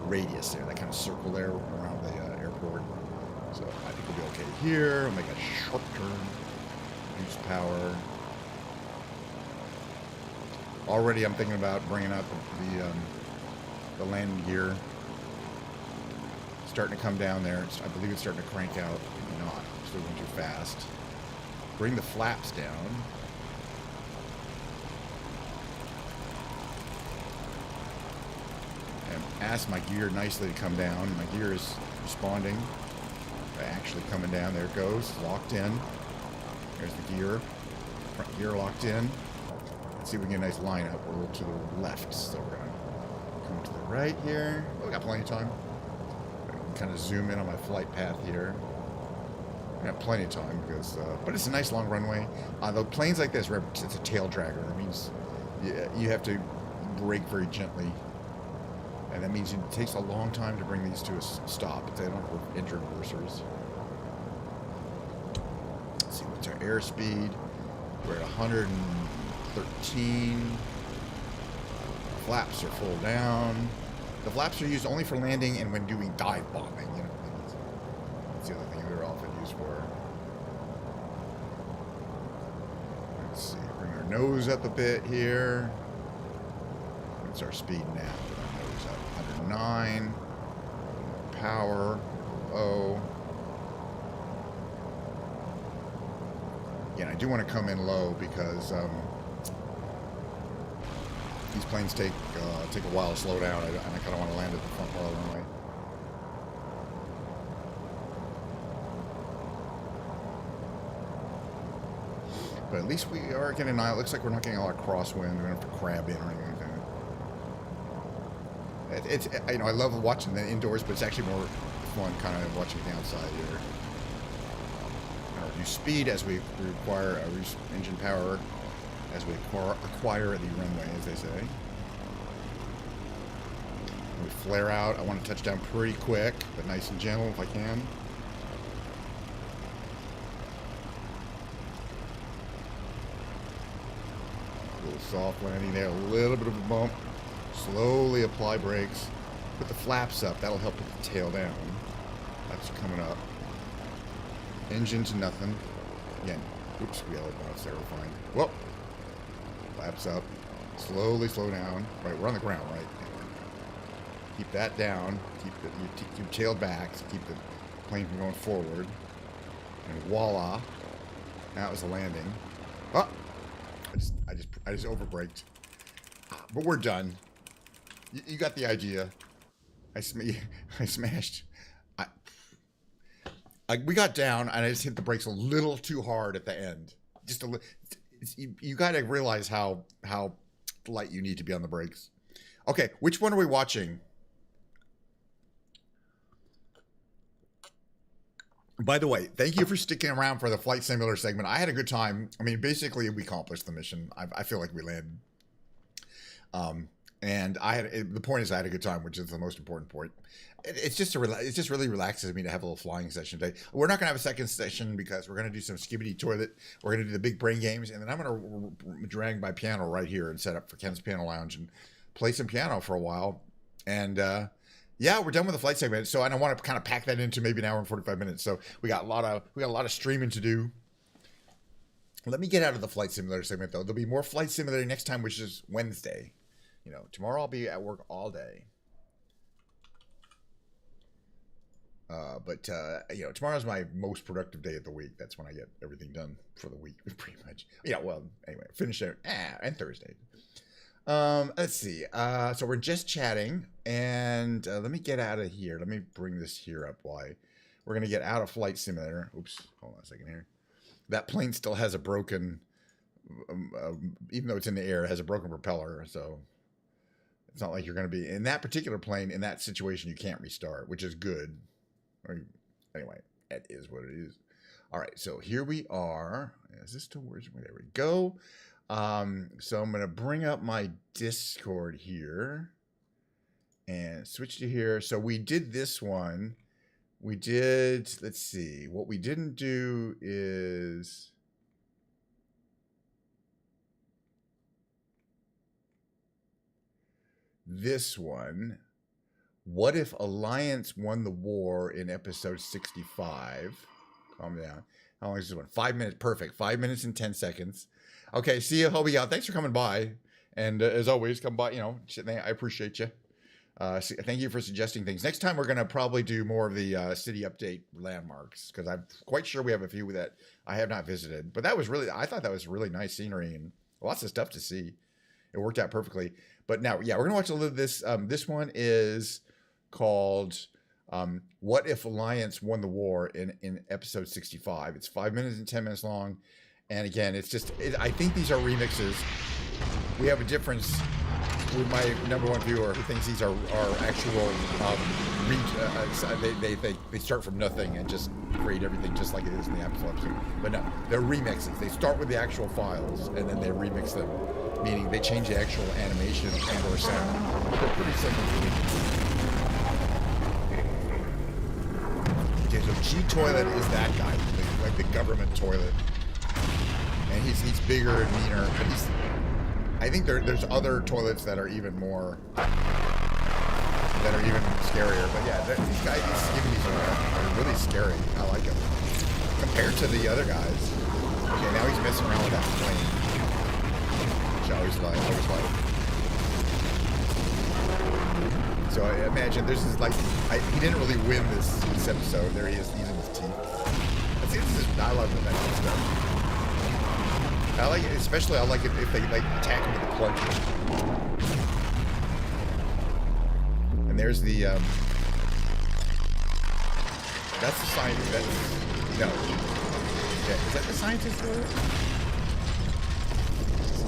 radius there, that kind of circle there around the airport. So I think we'll be okay here. We'll make a sharp turn. Use power. Already I'm thinking about bringing up the landing gear. Starting to come down there. I believe it's starting to crank out. Maybe not. Still going too fast. Bring the flaps down. And ask my gear nicely to come down. My gear is responding. Actually coming down. There it goes. Locked in. There's the gear. Front gear locked in. Let's see if we can get a nice line up. We're a little to the left. So we're going to come to the right here. Oh, we got plenty of time. I can kind of zoom in on my flight path here. I have plenty of time because, but it's a nice long runway. The planes like this, it's a tail dragger. That means you have to brake very gently, and that means it takes a long time to bring these to a stop. They don't have engine reversers. Let's see, what's our airspeed? We're at 113. Flaps are full down. The flaps are used only for landing and when doing dive bombing. You know, that's the other thing they're often used for. Let's see, bring our nose up a bit here. What's our speed now? Put our nose up 109. More power. Low. Again, I do want to come in low because these planes take a while to slow down, and I kind of want to land at the front part of the runway. But at least we are getting it looks like we're not getting a lot of crosswind. We don't have to crab in or anything. It's you know, I love watching the indoors, but it's actually more fun kind of watching the outside here. Reduce speed as we require reduce engine power as we acquire the runway, as they say. We flare out. I want to touch down pretty quick, but nice and gentle if I can. A little soft landing there, a little bit of a bump. Slowly apply brakes. Put the flaps up. That'll help put the tail down. Flaps are coming up. Engine to nothing. Again, oops, we yellowed bounce there, we're fine. Whoa! Flaps up. Slowly slow down. Right, we're on the ground, right? Keep that down. Keep your tail back to keep the plane from going forward. And voila. That was a landing. Oh! I just overbraked. But we're done. You got the idea. I smashed. We got down, and I just hit the brakes a little too hard at the end. Just a little. You got to realize how light you need to be on the brakes. Okay, which one are we watching? By the way, thank you for sticking around for the flight simulator segment. I had a good time. I mean, basically, we accomplished the mission. I feel like we landed. And the point is I had a good time, which is the most important point. It's just really relaxes me to have a little flying session today. We're not going to have a second session because we're going to do some Skibidi Toilet. We're going to do the big brain games, and then I'm going to drag my piano right here and set up for Ken's Piano Lounge and play some piano for a while. And yeah, we're done with the flight segment. So I want to kind of pack that into maybe an hour and 45 minutes. So we got a lot of streaming to do. Let me get out of the flight simulator segment though. There'll be more flight simulator next time, which is Wednesday. You know, tomorrow I'll be at work all day. But you know, tomorrow's my most productive day of the week. That's when I get everything done for the week, pretty much. Yeah, well, anyway, finish it. And Thursday. Let's see. So we're just chatting, and let me get out of here. Let me bring this here up. Why? We're going to get out of flight simulator. Oops. Hold on a second here. that plane still has a broken, even though it's in the air, it has a broken propeller. So it's not like you're going to be in that particular plane in that situation. You can't restart, which is good. Anyway, that is what it is. All right, so here we are. Is this still working? There we go. So I'm going to bring up my Discord here and switch to here. So we did this one. We did, let's see. What we didn't do is this one. What if Alliance won the war in episode 65? Calm down. How long is this one? 5 minutes. Perfect. 5 minutes and 10 seconds. Okay. See you, Hobie. Thanks for coming by. And as always, come by. You know, I appreciate you. Thank you for suggesting things. Next time, we're going to probably do more of the city update landmarks because I'm quite sure we have a few that I have not visited. But that was really, I thought that was really nice scenery and lots of stuff to see. It worked out perfectly. But now, yeah, we're going to watch a little of this. This one is called What If Alliance Won the War in episode 65. It's 5 minutes and 10 minutes long. And again, it's just, I think these are remixes. We have a difference with my #1 viewer who thinks these are actual, they start from nothing and just create everything just like it is in the actual episode. But no, they're remixes. They start with the actual files and then they remix them, meaning they change the actual animation and or sound. They're pretty simple. Okay, so G Toilet is that guy, like the government toilet. And he's bigger and meaner, but I think there's other toilets that are even more, that are even scarier. But yeah, these guys, these are really scary. I like them compared to the other guys. Okay, now he's messing around with that plane, which I always like. So I imagine this is like he didn't really win this episode. There he is using his teeth. This is dialogue with that kind of stuff. I like it, especially I like it if they like attack him with the plunge. And there's the that's the scientist. That's no. Yeah, is that the scientist though?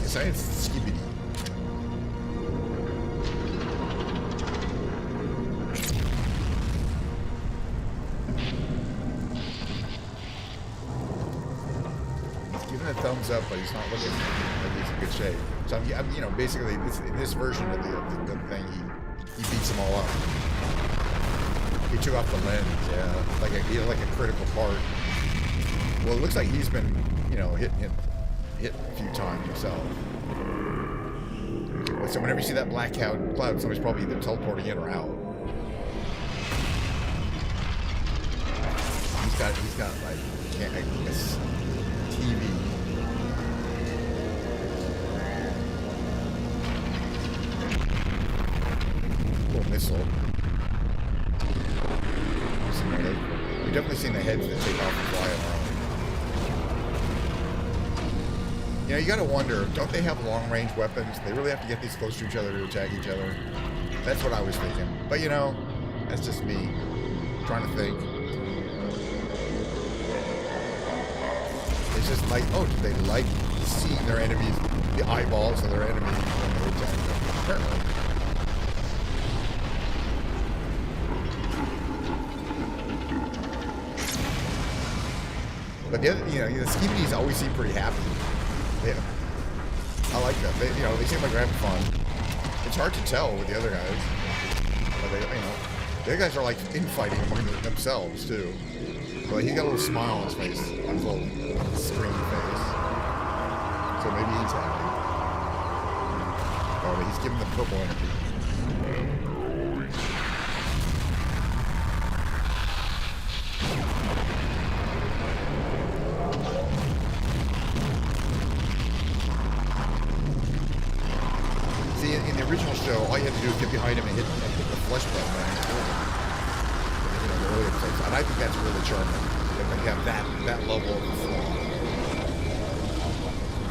The scientist is Skibidi. Thumbs up, but he's not looking like he's in good shape. So I'm you know, basically in this version of the thing, he beats them all up. He took off the lens, yeah, like a critical part. Well, it looks like he's been, you know, hit a few times himself. So whenever you see that black cloud, somebody's probably either teleporting in or out. He's got like, I guess, TV. Missile. We've definitely seen the heads that take off and fly around. You know, you gotta wonder, don't they have long-range weapons? They really have to get these close to each other to attack each other? That's what I was thinking. But you know, that's just me trying to think. It's just like, oh, do they like seeing their enemies, the eyeballs of their enemies when they attack them? Apparently. But the other, you know, the Skibidis always seem pretty happy. Yeah, I like them. They, you know, they seem like they're having fun. It's hard to tell with the other guys. But they, you know, the other guys are like infighting among themselves too. But he's got a little smile on his face, on his little screen face. So maybe he's happy. Oh, but he's giving the purple energy. All you have to do is get behind him and hit the flush button and kill him. You know, the earlier plays. And I think that's really charming. That they have that level of flaw.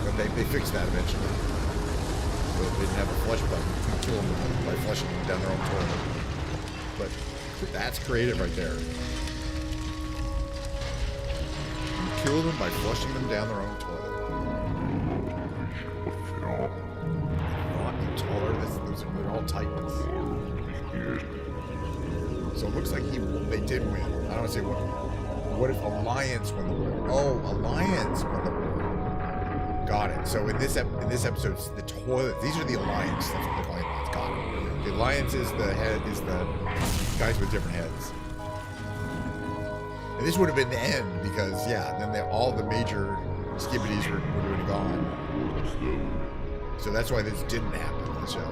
But they fixed that eventually. So they didn't have a flush button. You can kill them by flushing them down their own toilet. But that's creative right there. kill them by flushing them down their own toilet. Not taller. They're all titans. So it looks like they did win. I don't want to say what. What if Alliance won the war? Oh, Alliance won the war. Got it. So in this episode, it's the toilet. These are the Alliance. That's what they're calling it. Got it. The Alliance is the guys with different heads. And this would have been the end because, yeah, then all the major Skibidis were doing gone. So that's why this didn't happen in the show.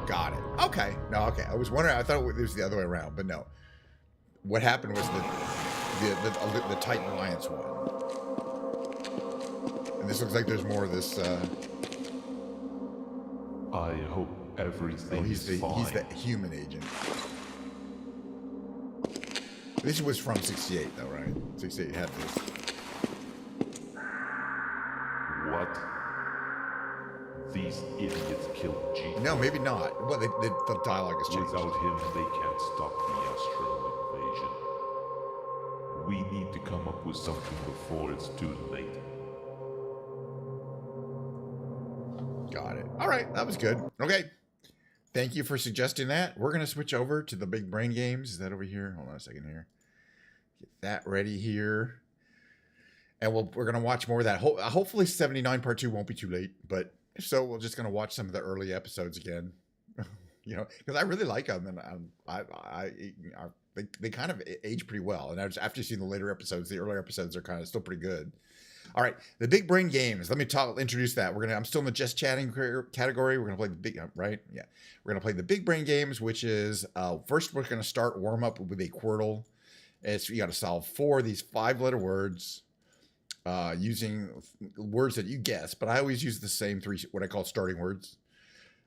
Got it. Okay. No, okay. I was wondering. I thought it was the other way around, but no. What happened was the Titan Alliance won. And this looks like there's more of this. I hope everything is fine. He's the human agent. This was from 68, though, right? 68 had this. What? These idiots killed G. No, maybe not. Well, the dialogue has changed. Without him, they can't stop the astral invasion. We need to come up with something before it's too late. Got it. All right, that was good. Okay. Thank you for suggesting that. We're going to switch over to the big brain games. Is that over here? Hold on a second here. Get that ready here. And we're going to watch more of that. Hopefully 79 part 2 won't be too late. But if so, we're just going to watch some of the early episodes again. You know, because I really like them. And they kind of age pretty well. And after seeing the later episodes, the earlier episodes are kind of still pretty good. All right, the big brain games. Let me introduce that. I'm still in the just chatting category. We're gonna play the big, right? Yeah, we're gonna play the big brain games, which is first we're gonna start warm up with a Quirtle. You got to solve 4 of these 5-letter words using words that you guess, but I always use the same 3 what I call starting words.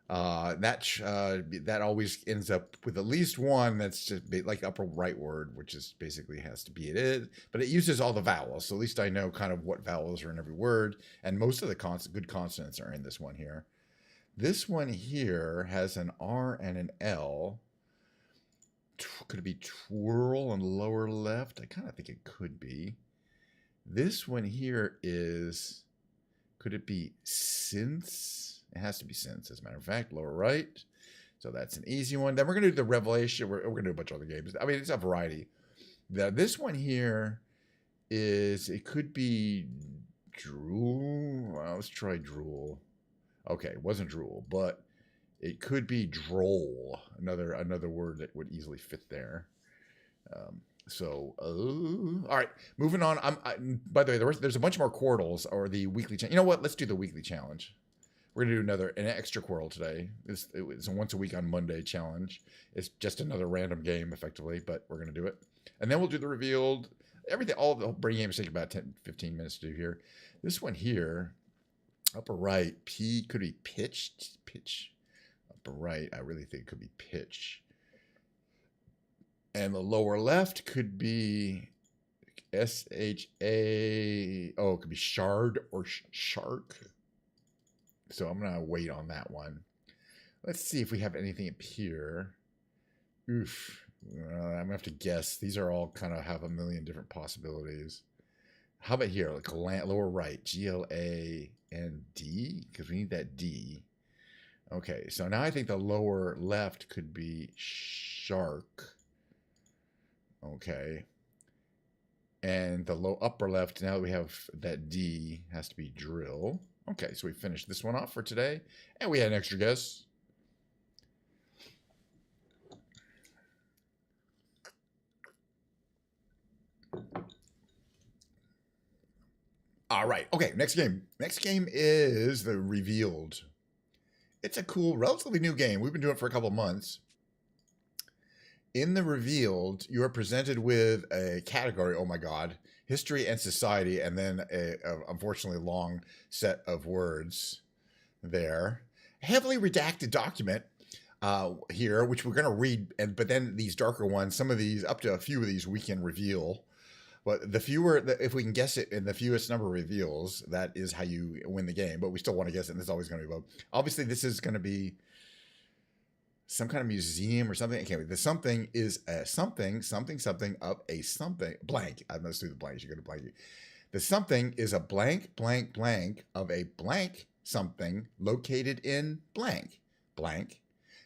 That always ends up with at least one that's just like upper right word, which is basically has to be it, but it uses all the vowels. So at least I know kind of what vowels are in every word. And most of the good consonants are in this one here. This one here has an R and an L. Could it be twirl on the lower left? I kind of think it could be. This one here could it be since? It has to be since, as a matter of fact, lower right. So that's an easy one. Then we're going to do the Revelation. We're going to do a bunch of other games. I mean, it's a variety. This one here it could be drool. Well, let's try drool. Okay, it wasn't drool, but it could be droll. Another word that would easily fit there. All right, moving on. By the way, there's a bunch more Quirtles or the weekly challenge. You know what? Let's do the weekly challenge. We're going to do an extra Quirtle today. It's a once a week on Monday challenge. It's just another random game, effectively, but we're going to do it. And then we'll do the revealed. All the brain games take about 10, 15 minutes to do here. This one here, upper right, P could be pitched. Pitch. Upper right, I really think it could be pitch. And the lower left could be S-H-A. Oh, it could be shard or shark. So I'm going to wait on that one. Let's see if we have anything up here. Oof. I'm going to have to guess. These are all kind of have a million different possibilities. How about here? Like lower right. G-L-A-N-D? Because we need that D. Okay. So now I think the lower left could be shark. Okay. And the upper left, now that we have that D, has to be drill. Okay, so we finished this one off for today, and we had an extra guess. All right, okay, next game. Next game is the Revealed. It's a cool, relatively new game. We've been doing it for a couple months. In the Revealed, you are presented with a category, oh my God, history and society, and then a unfortunately long set of words there. Heavily redacted document here, which we're going to read, but then these darker ones, some of these, up to a few of these we can reveal. But the fewer, if we can guess it in the fewest number of reveals, that is how you win the game. But we still want to guess it, and there's always going to be both. Obviously, this is going to be some kind of museum or something. Okay, the something is a something of a something blank. I must do the blank. You go to blank. The something is a blank of a blank something located in blank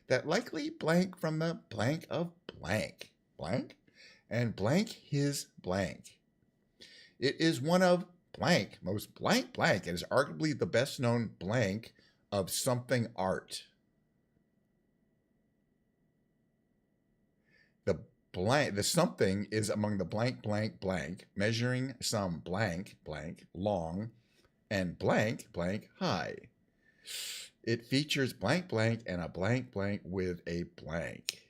that likely blank from the blank of blank and blank his blank. It is one of blank, most blank, and is arguably the best known blank of something art. The something is among the blank, measuring some blank, long, and blank, high. It features blank, and a blank, with a blank.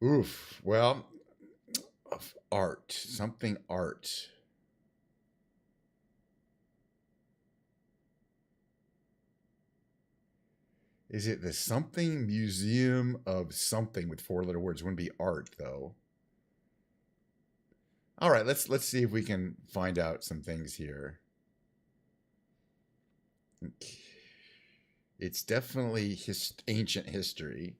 Oof. Well, art, something art. Is it the something museum of something with 4-letter words? It wouldn't be art though. All right, let's see if we can find out some things here. It's definitely ancient history.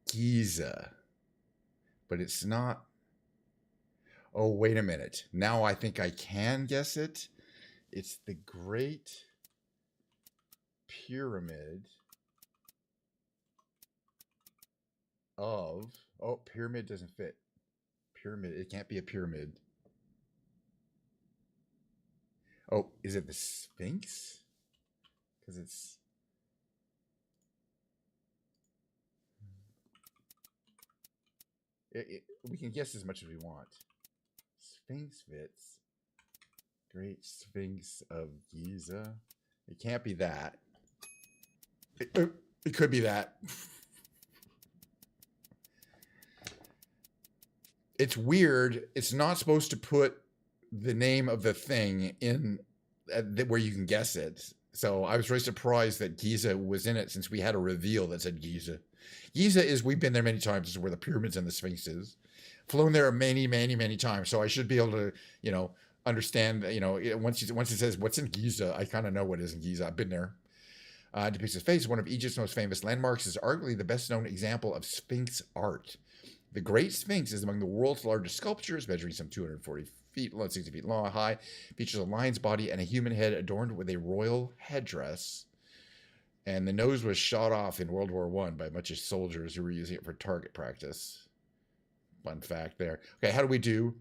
Giza. But it's not. Oh, wait a minute. Now I think I can guess it. It's the Great Pyramid of... Oh, pyramid doesn't fit. Pyramid. It can't be a pyramid. Oh, is it the Sphinx? Because it's... we can guess as much as we want. Sphinx fits. Great Sphinx of Giza. It can't be that. It could be that. It's weird. It's not supposed to put the name of the thing in where you can guess it. So I was really surprised that Giza was in it, since we had a reveal that said Giza. Giza is, we've been there many times. This is where the pyramids and the Sphinx is. Flown there many times. So I should be able to, understand, once it says what's in Giza, I kind of know what is in Giza. I've been there. Depicts his face. One of Egypt's most famous landmarks, is arguably the best known example of Sphinx art. The Great Sphinx is among the world's largest sculptures, measuring some 240 feet, 60 feet long, high. Features a lion's body and a human head adorned with a royal headdress. And the nose was shot off in World War I by a bunch of soldiers who were using it for target practice. Fun fact there. Okay, how do we do?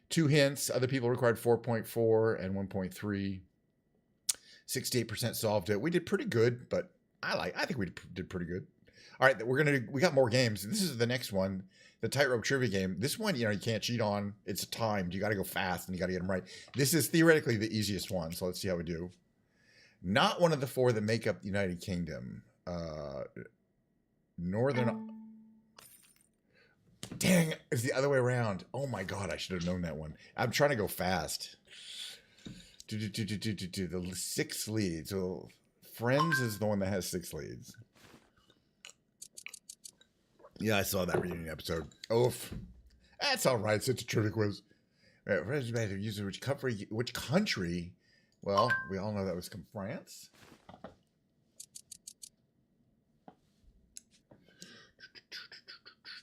2 hints. Other people required 4.4 and 1.3. 68% solved it. We did pretty good, but I think we did pretty good. All right, we got more games. This is the next one, the tightrope trivia game. This one, you can't cheat on. It's timed. You got to go fast and you got to get them right. This is theoretically the easiest one, so let's see how we do. Not one of the 4 that make up the United Kingdom. Northern. Dang, it's the other way around. Oh my God, I should have known that one. I'm trying to go fast. The 6 leads. So Friends is the one that has 6 leads. Yeah, I saw that reunion episode. Oof. That's all right. It's a trivia quiz. Which country? Well, we all know that was France.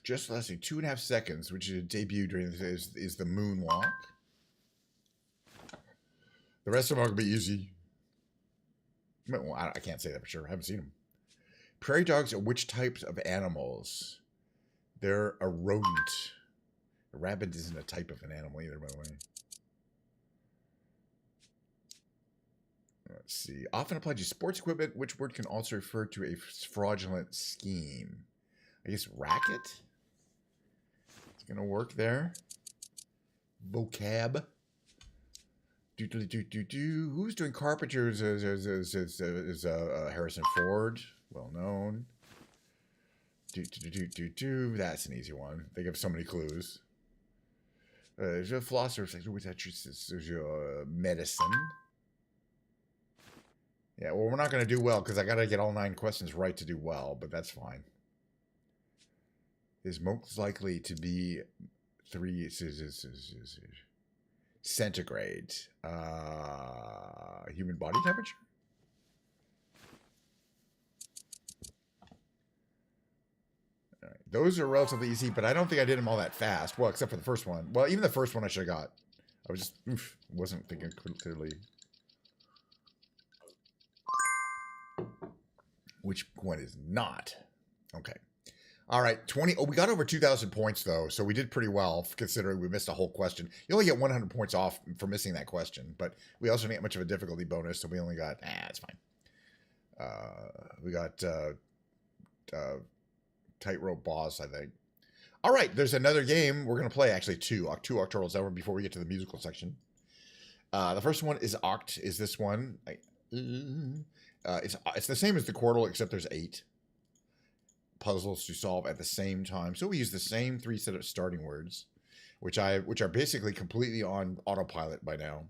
Just less than 2.5 seconds, which is a debut during this, is the moonwalk. The rest of them are going to be easy. Well, I can't say that for sure. I haven't seen them. Prairie dogs are which types of animals? They're a rodent. A rabbit isn't a type of an animal either, by the way. Let's see. Often applied to sports equipment, which word can also refer to a fraudulent scheme? I guess racket? It's going to work there. Vocab. Who's doing Carpenters is Harrison Ford, well known. That's an easy one. They give so many clues. There's a philosopher, medicine. Yeah, well, we're not going to do well because I got to get all 9 questions right to do well, but that's fine. is most likely to be 3 centigrade. Human body temperature? All right. Those are relatively easy, but I don't think I did them all that fast. Well, except for the first one. Well, even the first one I should have got. I was just, wasn't thinking clearly. Which one is not? Okay. All right, 20. Oh, we got over 2,000 points, though, so we did pretty well, considering we missed a whole question. You only get 100 points off for missing that question, but we also didn't get much of a difficulty bonus, so we only got, it's fine. We got Tightrope Boss, I think. All right, there's another game we're going to play, actually, two Octorals over before we get to the musical section. The first one is Oct, is this one. It's the same as the Quordle, except there's 8 puzzles to solve at the same time. So we use the same 3 set of starting words, which are basically completely on autopilot by now.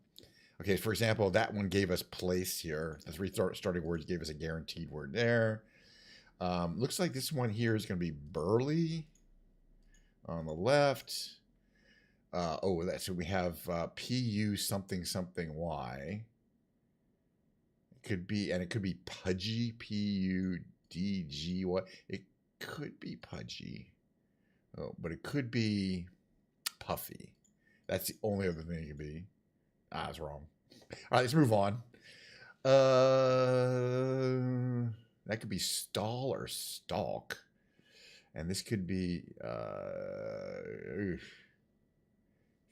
Okay, for example, that one gave us place here. The 3 starting words gave us a guaranteed word there. Looks like this one here is going to be burly on the left. So we have PU something something Y. It could be pudgy, PUDGY. It could be pudgy. Oh, but it could be puffy. That's the only other thing it could be. I was wrong. All right, let's move on. That could be stall or stalk. And this could be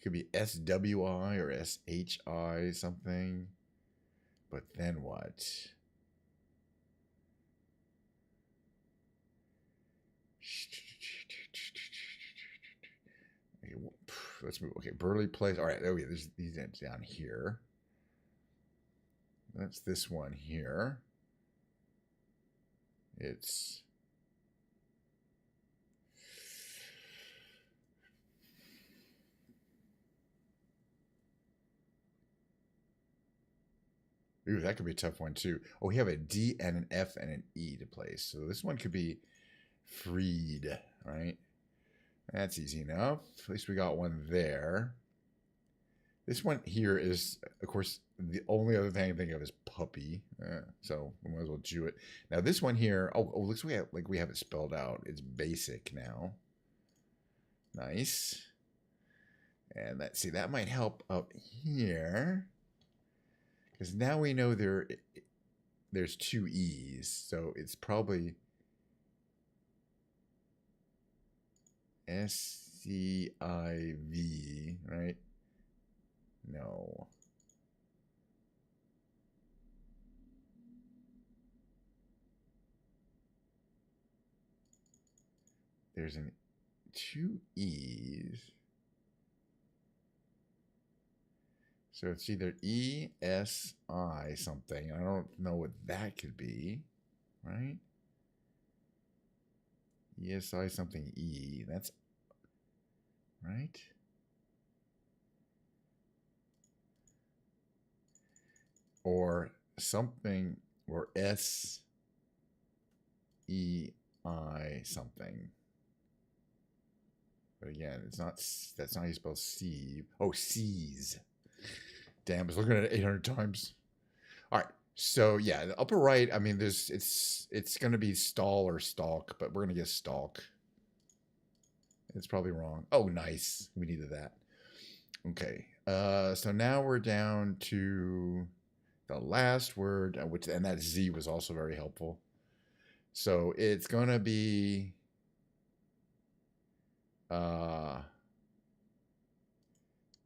could be SWI or SHI something. But then what? Okay, let's move. Okay, burly place. All right, okay, there's these down here. That's this one here. It's ooh, that could be a tough one too. Oh, we have a D and an F and an E to place. So this one could be freed, right? That's easy enough. At least we got one there. This one here is, of course, the only other thing I can think of is puppy. So we might as well do it. Now this one here, looks like we have it spelled out. It's basic now. Nice. And let's see, that might help up here. Because now we know there's 2 E's. So it's probably SCIV, right? No. There's 2 E's. So it's either ESI something. I don't know what that could be, right? ESI something E. That's right. Or something, or SEI something. But again, it's not. That's not how you spell C. Oh, C's. Damn, I was looking at it 800 times. All right. So yeah, the upper right. I mean, it's going to be stall or stalk, but we're going to get stalk. It's probably wrong. Oh, nice. We needed that. Okay. So now we're down to the last word, and that Z was also very helpful. So it's going to be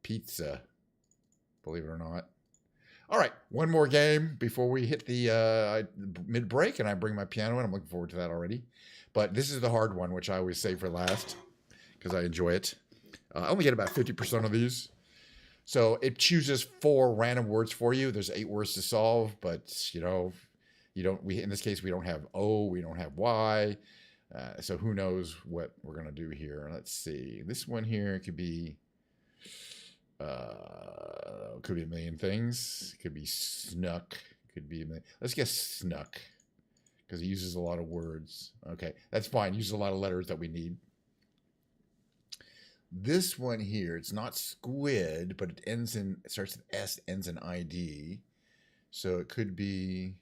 pizza, believe it or not. All right, one more game before we hit the mid-break, and I bring my piano in. I'm looking forward to that already. But this is the hard one, which I always save for last because I enjoy it. I only get about 50% of these. So it chooses 4 random words for you. There's 8 words to solve, but you don't. In this case, we don't have O, we don't have Y. So who knows what we're gonna do here? Let's see. This one here could be a million things. Could be snuck. Could be let's guess snuck because it uses a lot of words. Okay, that's fine. Uses a lot of letters that we need. This one here, it's not squid, but it starts with S, ends in ID. So it could be,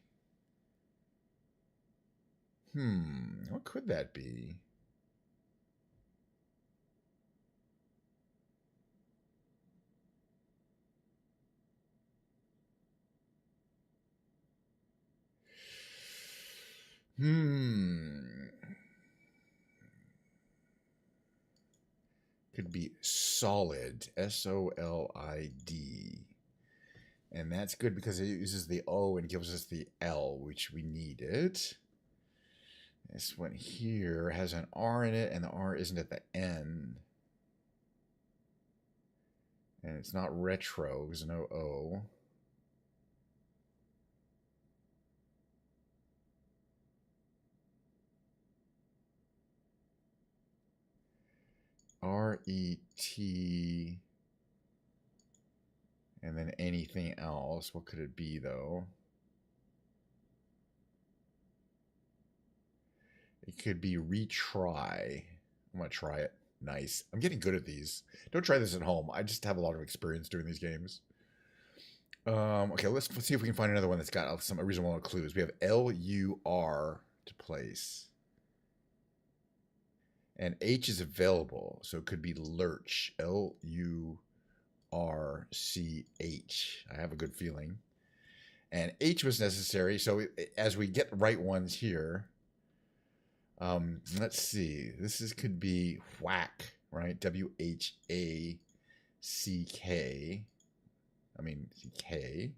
what could that be? Could be solid, SOLID. And that's good because it uses the O and gives us the L, which we needed. This one here has an R in it, and the R isn't at the end. And it's not retro, there's no O. R-E-T, and then anything else. What could it be, though? It could be retry. I'm going to try it. Nice. I'm getting good at these. Don't try this at home. I just have a lot of experience doing these games. Okay, let's see if we can find another one that's got some reasonable clues. We have L-U-R to place. And H is available, so it could be lurch. L-U-R-C-H. I have a good feeling. And H was necessary, so as we get the right ones here, let's see. Could be whack, right? W-H-A-C-K. I mean, C-K.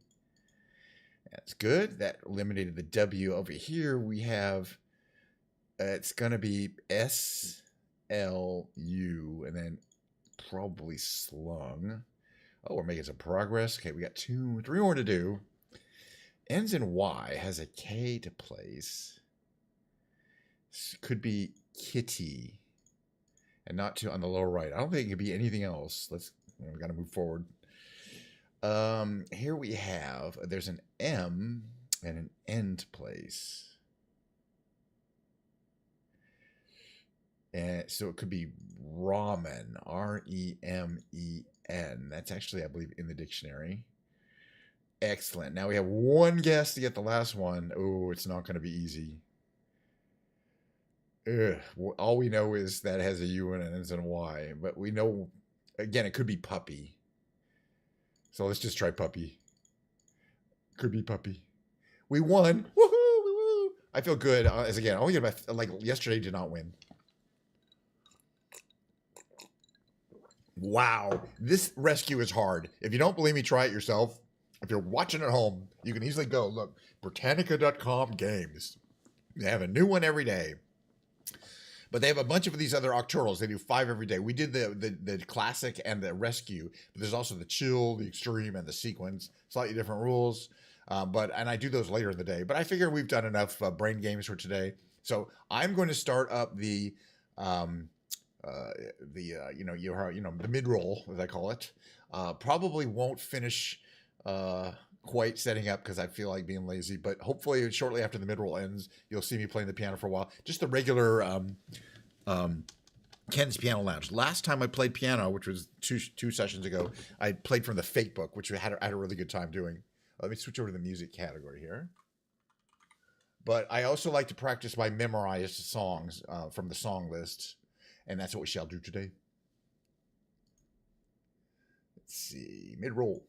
That's good. That eliminated the W. Over here, we have, it's going to be S. L-U, and then probably slung. Oh, we're making some progress. Okay, we got 3 more to do. Ends in Y, has a K to place. This could be kitty, and not too on the lower right. I don't think it could be anything else. We got to move forward. Here we have, there's an M and an N to place. And so it could be ramen, R-E-M-E-N. That's actually, I believe, in the dictionary. Excellent. Now we have one guess to get the last one. Oh, it's not going to be easy. All we know is that it has a U and an ends in a Y. But we know, again, it could be puppy. So let's just try puppy. Could be puppy. We won. Woohoo! Woo-hoo! I feel good. As again, only about, like yesterday did not win. Wow, this rescue is hard. If you don't believe me, try it yourself. If you're watching at home, you can easily go, look, Britannica.com games. They have a new one every day. But they have a bunch of these other Octorals. They do 5 every day. We did the classic and the rescue. But there's also the chill, the extreme, and the sequence. Slightly different rules. And I do those later in the day. But I figure we've done enough brain games for today. So I'm going to start up the mid-roll, as I call it. Probably won't finish quite setting up because I feel like being lazy, but hopefully shortly after the mid-roll ends, you'll see me playing the piano for a while. Just the regular Ken's Piano Lounge. Last time I played piano, which was two sessions ago, I played from the Fake Book, which I had a really good time doing. Let me switch over to the music category here. But I also like to practice my memorized songs from the song list. And that's what we shall do today. Let's see, mid-roll.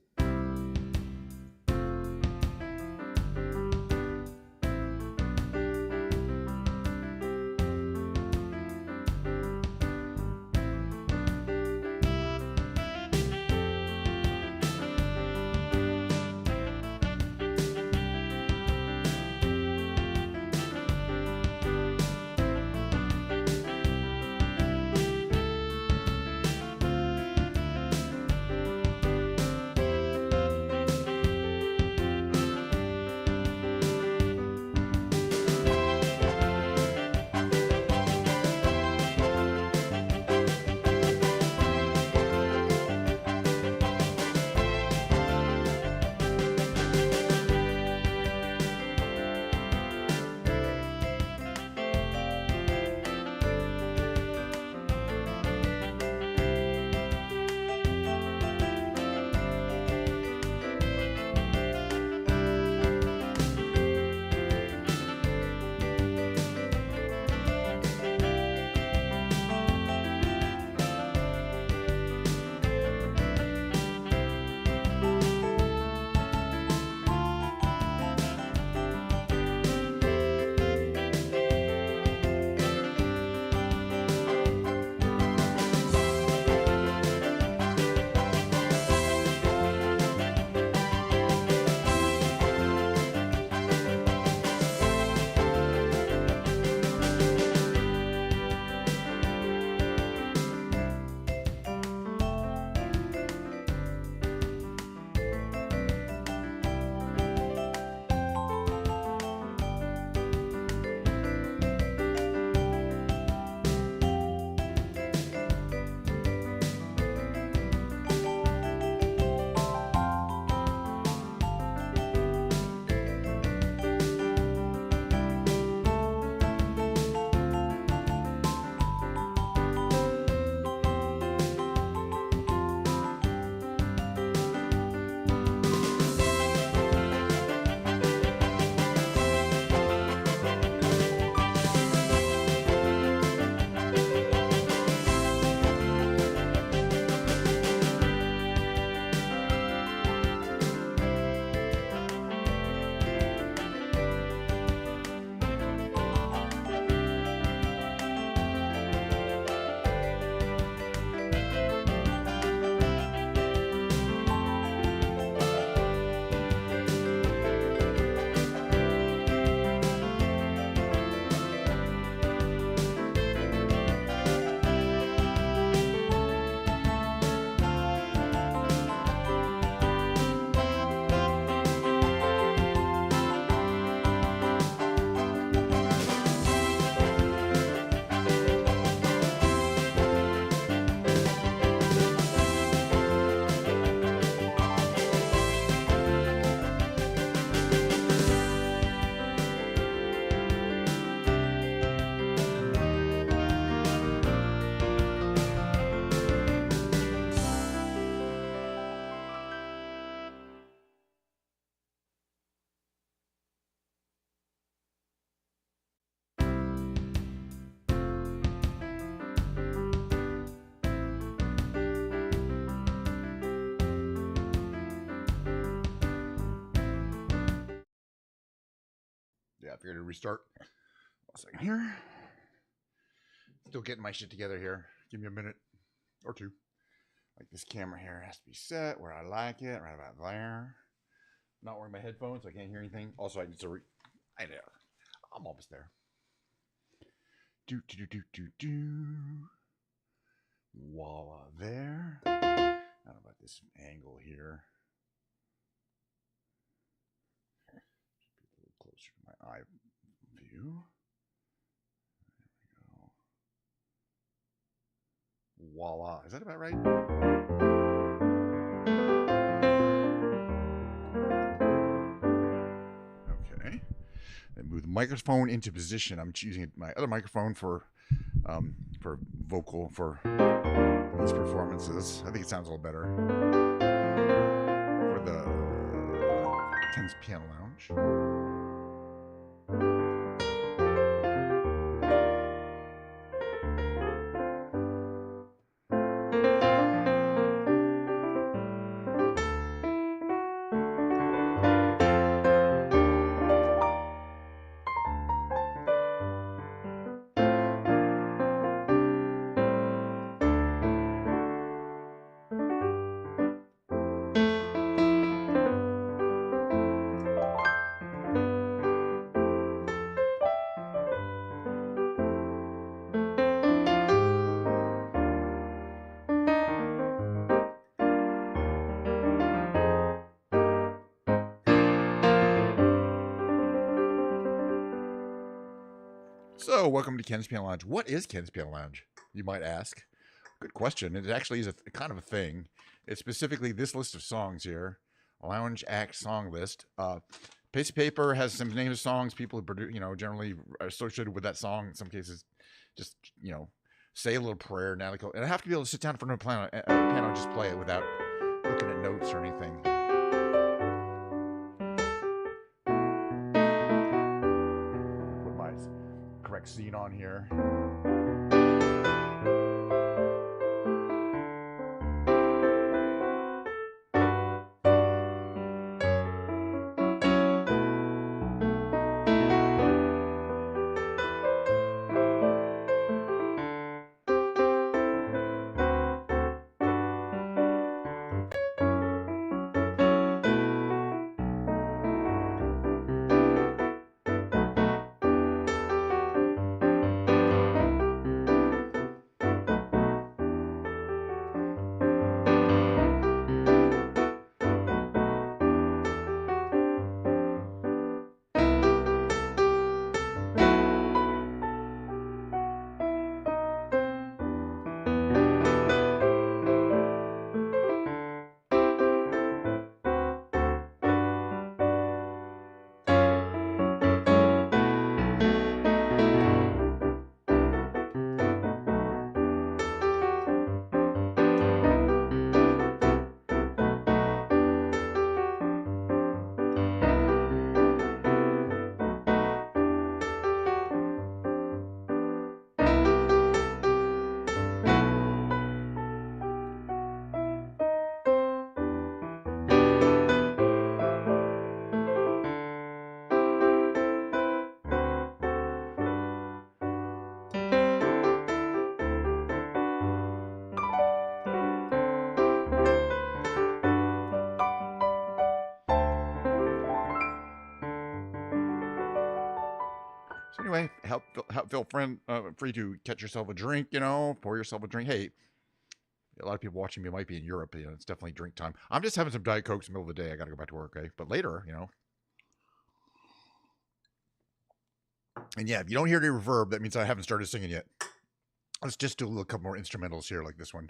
yeah, I figured to restart. 1 second here. Still getting my shit together here. Give me a minute or two. Like this camera here has to be set where I like it, right about there. I'm not wearing my headphones, so I can't hear anything. Also, I need to I'm almost there. Do. Voila, there. I don't know about this angle here. Should be a little closer to my eye view. There we go. Voila. Is that about right? Okay. Then move the microphone into position. I'm choosing my other microphone for vocal for these performances. I think it sounds a little better for the Ken's Piano Lounge. So, welcome to Ken's Piano Lounge. What is Ken's Piano Lounge, you might ask? Good question. It actually is a kind of a thing. It's specifically this list of songs here, a lounge act song list. Piece of paper has some names of songs people produce, generally are associated with that song. In some cases, just say a little prayer. Now they go, and I have to be able to sit down in front of a piano and just play it without looking at notes or anything. Put my correct scene on here. So anyway, feel free to catch yourself a drink, pour yourself a drink. Hey, a lot of people watching me might be in Europe. It's definitely drink time. I'm just having some Diet Cokes in the middle of the day. I got to go back to work, okay? But later, And yeah, if you don't hear any reverb, that means I haven't started singing yet. Let's just do a couple more instrumentals here like this one.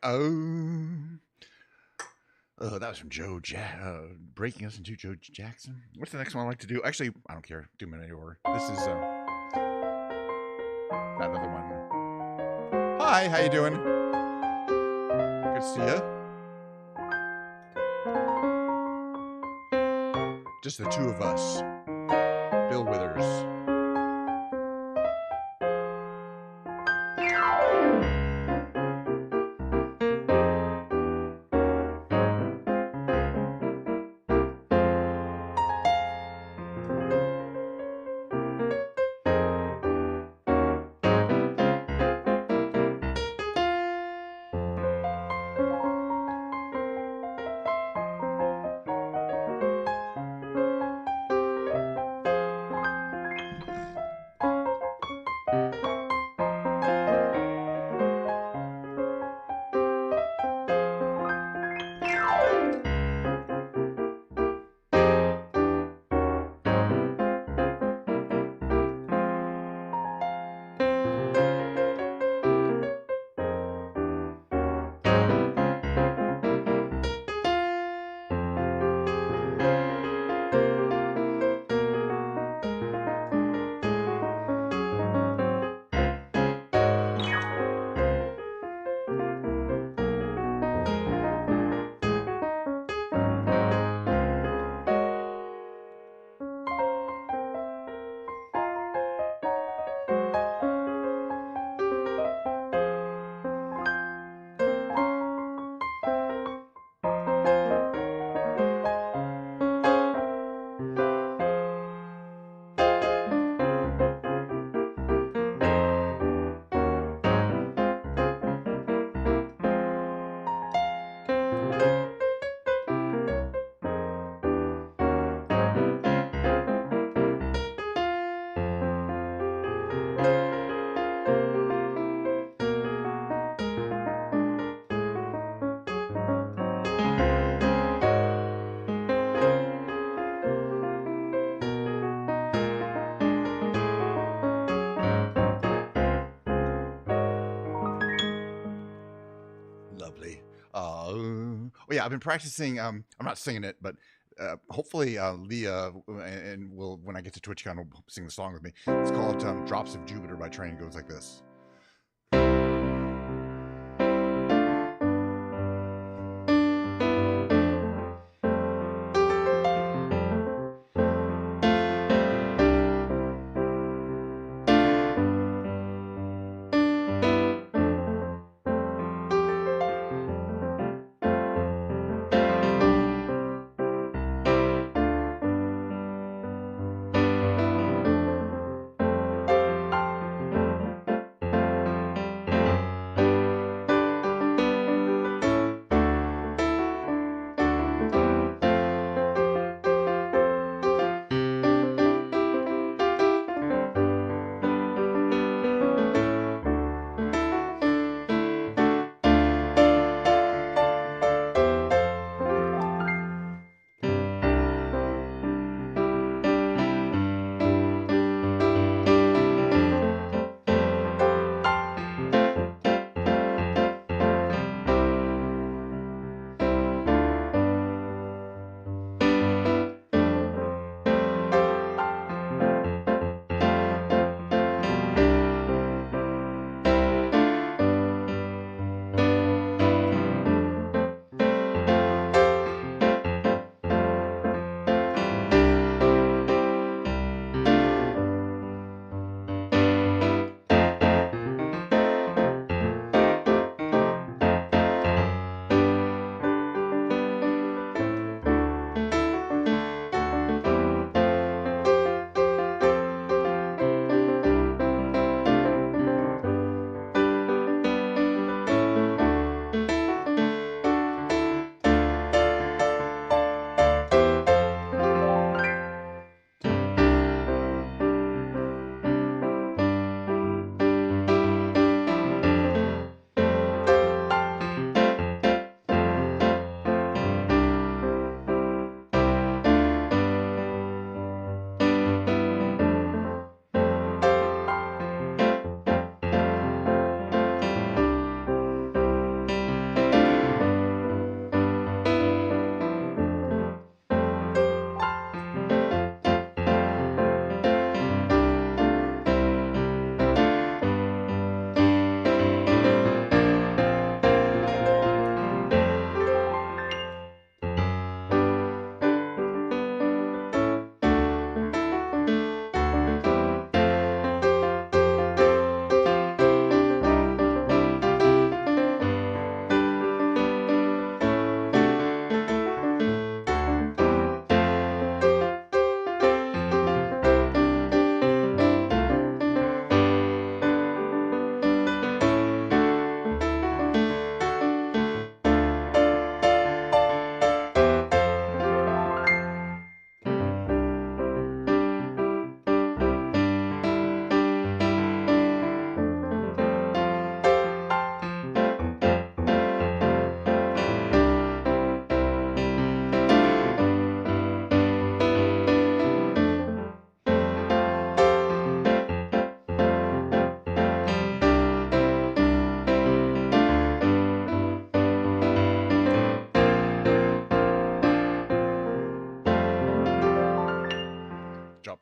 Oh, that was from Breaking Us into Joe Jackson. What's the next one I like to do? Actually, I don't care. Do them in any order. This is another one. Hi, how you doing? Good to see you. Just the two of us. Bill Withers. Lovely. Yeah, I've been practicing. I'm not singing it, but hopefully Leah and will, when I get to TwitchCon, will sing the song with me. It's called "Drops of Jupiter" by Train. It goes like this.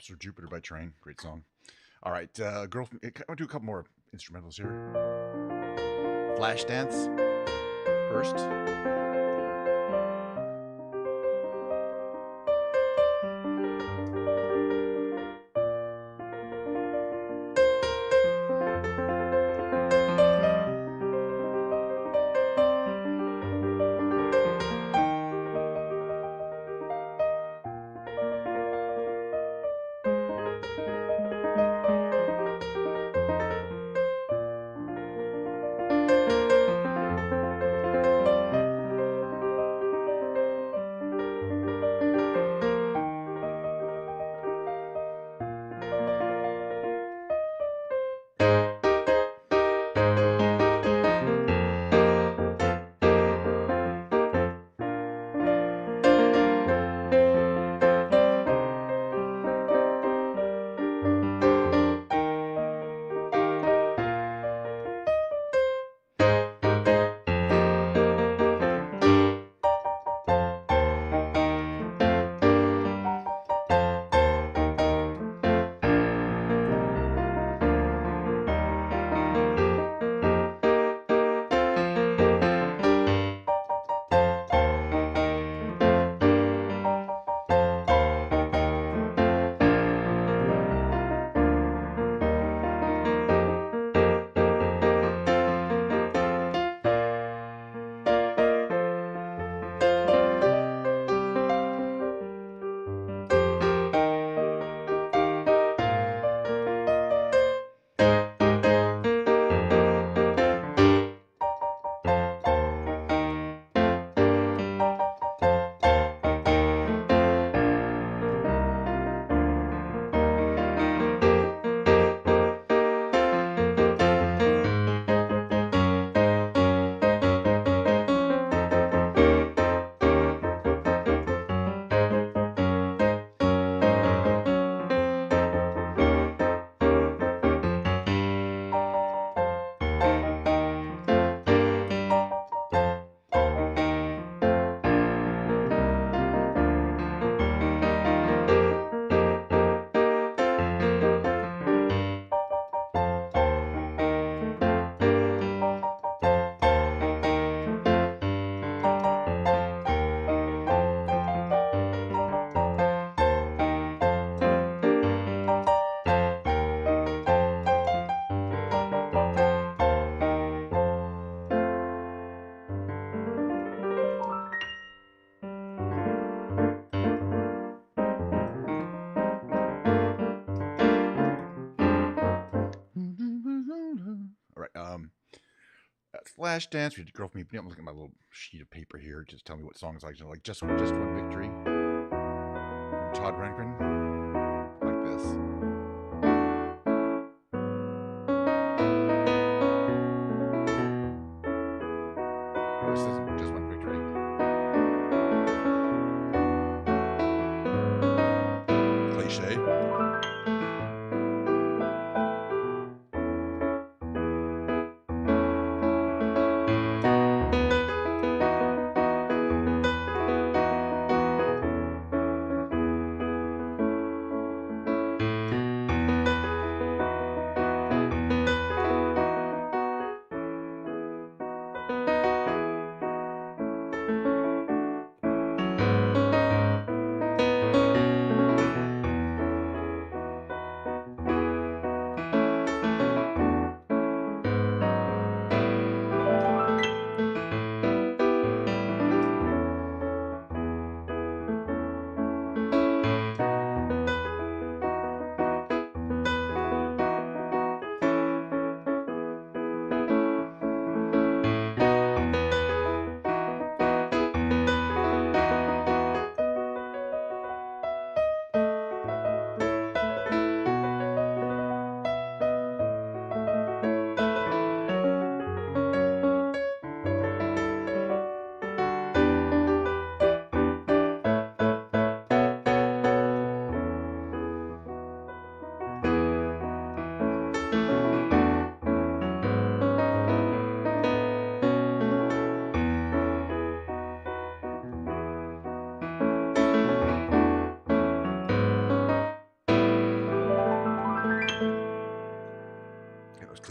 Drops for Jupiter by Train. Great song. All right, Girl. I'll do a couple more instrumentals here. Flashdance first. All right. Flashdance. We did Girl from Me. I'm looking at my little sheet of paper here. Just tell me what songs I like. Just One Victory. From Todd Rundgren. Like this. This is Just One Victory. Cliche.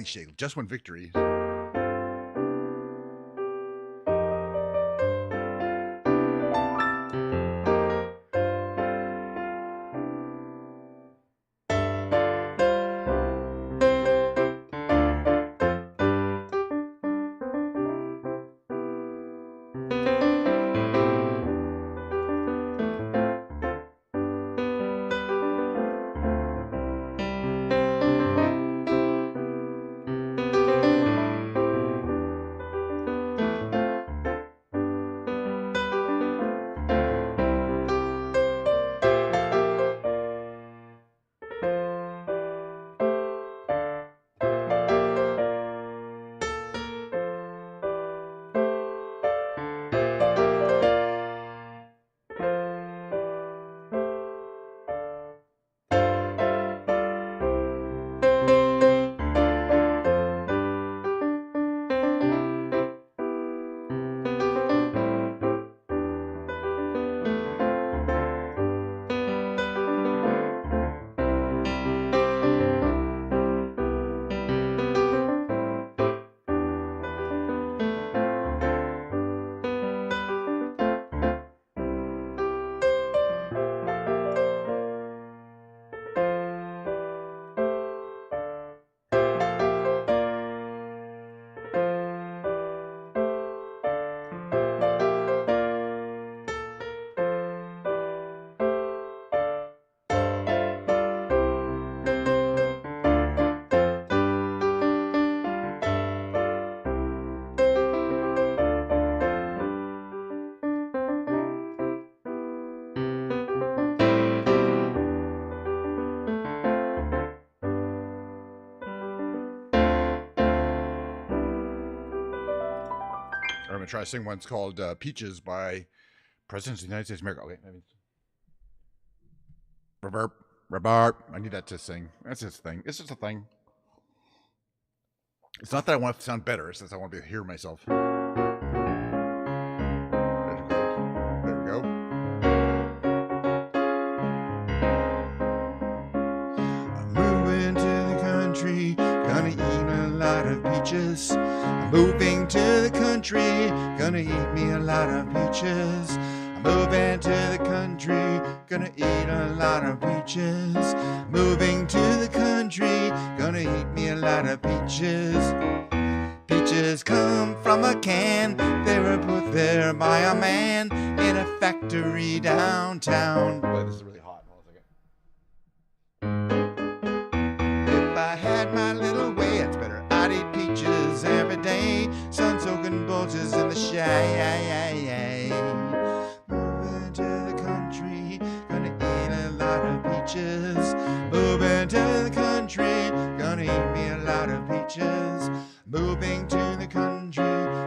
cliche. Just one victory. I'm going to try to sing one. It's called Peaches by Presidents of the United States of America. Okay, reverb, reverb. I need that to sing. That's just a thing. It's just a thing. It's not that I want to sound better. It's just I want to be able to hear myself. There we go. I'm moving to the country, gonna eat a lot of peaches. I'm moving to the country, gonna eat me a lot of peaches. I'm moving to the country, gonna eat a lot of peaches. Moving to the country, gonna eat me a lot of peaches. Peaches come from a can, they were put there by a man in a factory downtown. Boy, this is really hot. Hold on a second. If I had my little way, it's better I'd eat peaches every day. Sun-soaking bulges in the shade. Moving to the country, gonna eat a lot of peaches. Moving to the country, gonna eat me a lot of peaches. Moving to the country,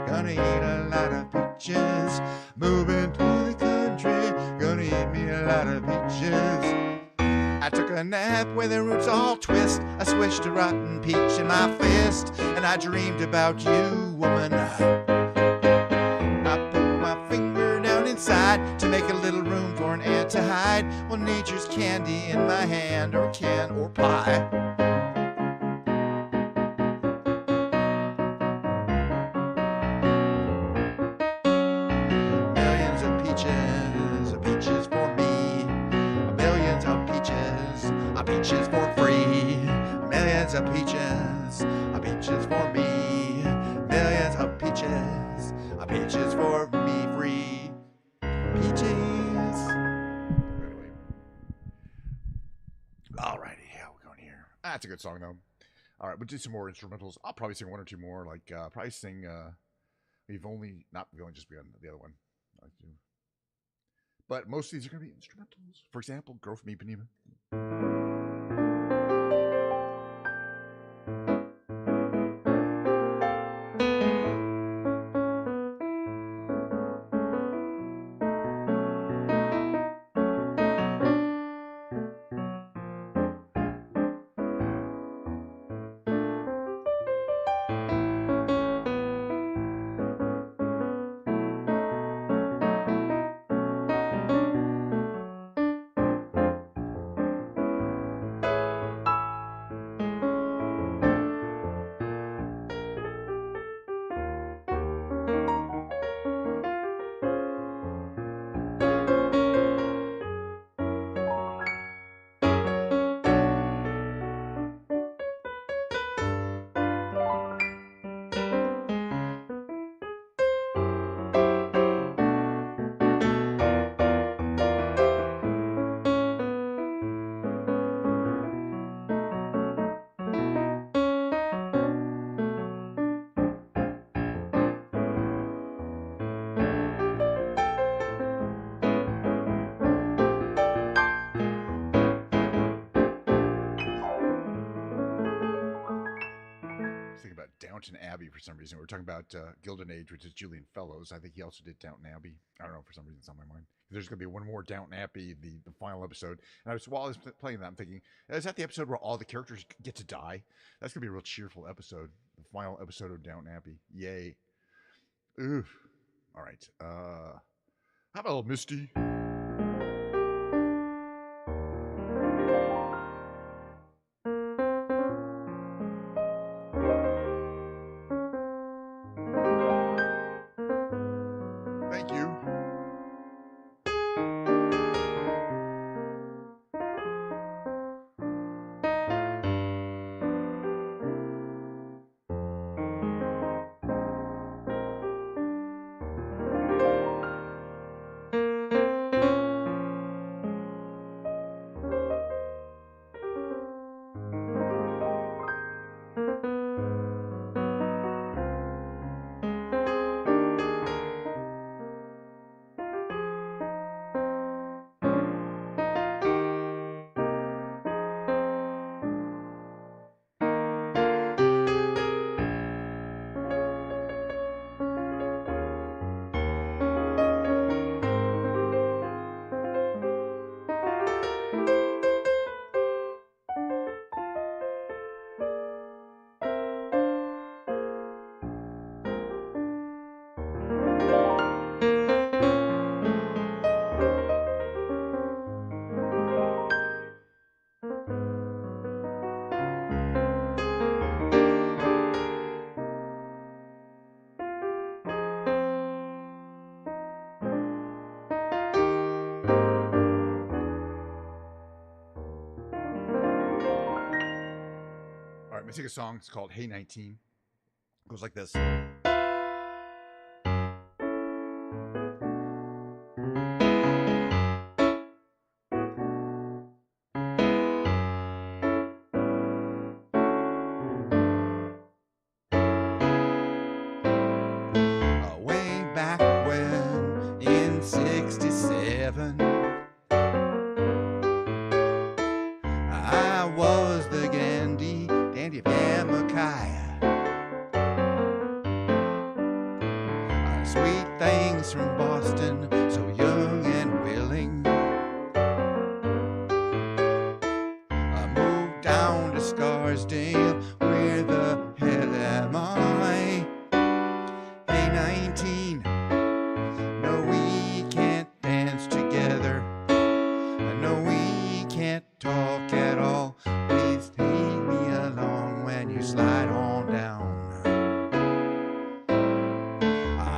gonna eat a lot of peaches. Moving to the country, gonna eat me a lot of peaches. I took a nap where the roots all twist. I swished a rotten peach in my fist, and I dreamed about you, woman. I put my finger down inside to make a little room for an ant to hide. Well, nature's candy in my hand, or can, or pie. Peaches for me, millions of peaches, peaches for free, millions of peaches, peaches for me, millions of peaches, peaches for me free, peaches. Anyway, alrighty, how we going here? That's a good song though. All right, we'll do some more instrumentals. I'll probably sing one or two more, like probably sing. We've only just begun the other one. But most of these are going to be instrumentals. For example, Girl from Ipanema. Downton Abbey for some reason. We're talking about Gilded Age, which is Julian Fellows. I think he also did Downton Abbey. I don't know, for some reason it's on my mind. There's going to be one more Downton Abbey, the final episode. And while I was playing that, I'm thinking, is that the episode where all the characters get to die? That's going to be a real cheerful episode. The final episode of Downton Abbey. Yay. Oof. All right. How about a little Misty? Thank you. All right, I'm going to take a song. It's called Hey 19. It goes like this. Way back when, in 67, I was the dandy of Amakiah. Sweet things from Boston, so young and willing. I moved down to Scarsdale, where the hell am I? Hey 19, no we can't dance together. No we can't talk at all. Please take me along when you slide on down.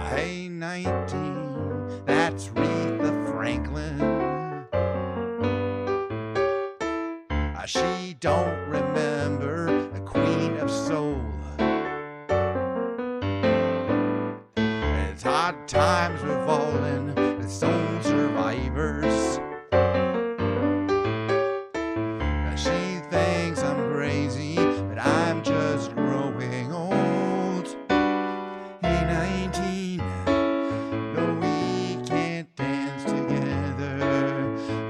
Hey 19, that's Aretha Franklin. She don't remember the Queen of Soul. It's hard times we've all in, the soul survivors. She thinks I'm crazy, but I'm just growing old. Hey 19, no we can't dance together.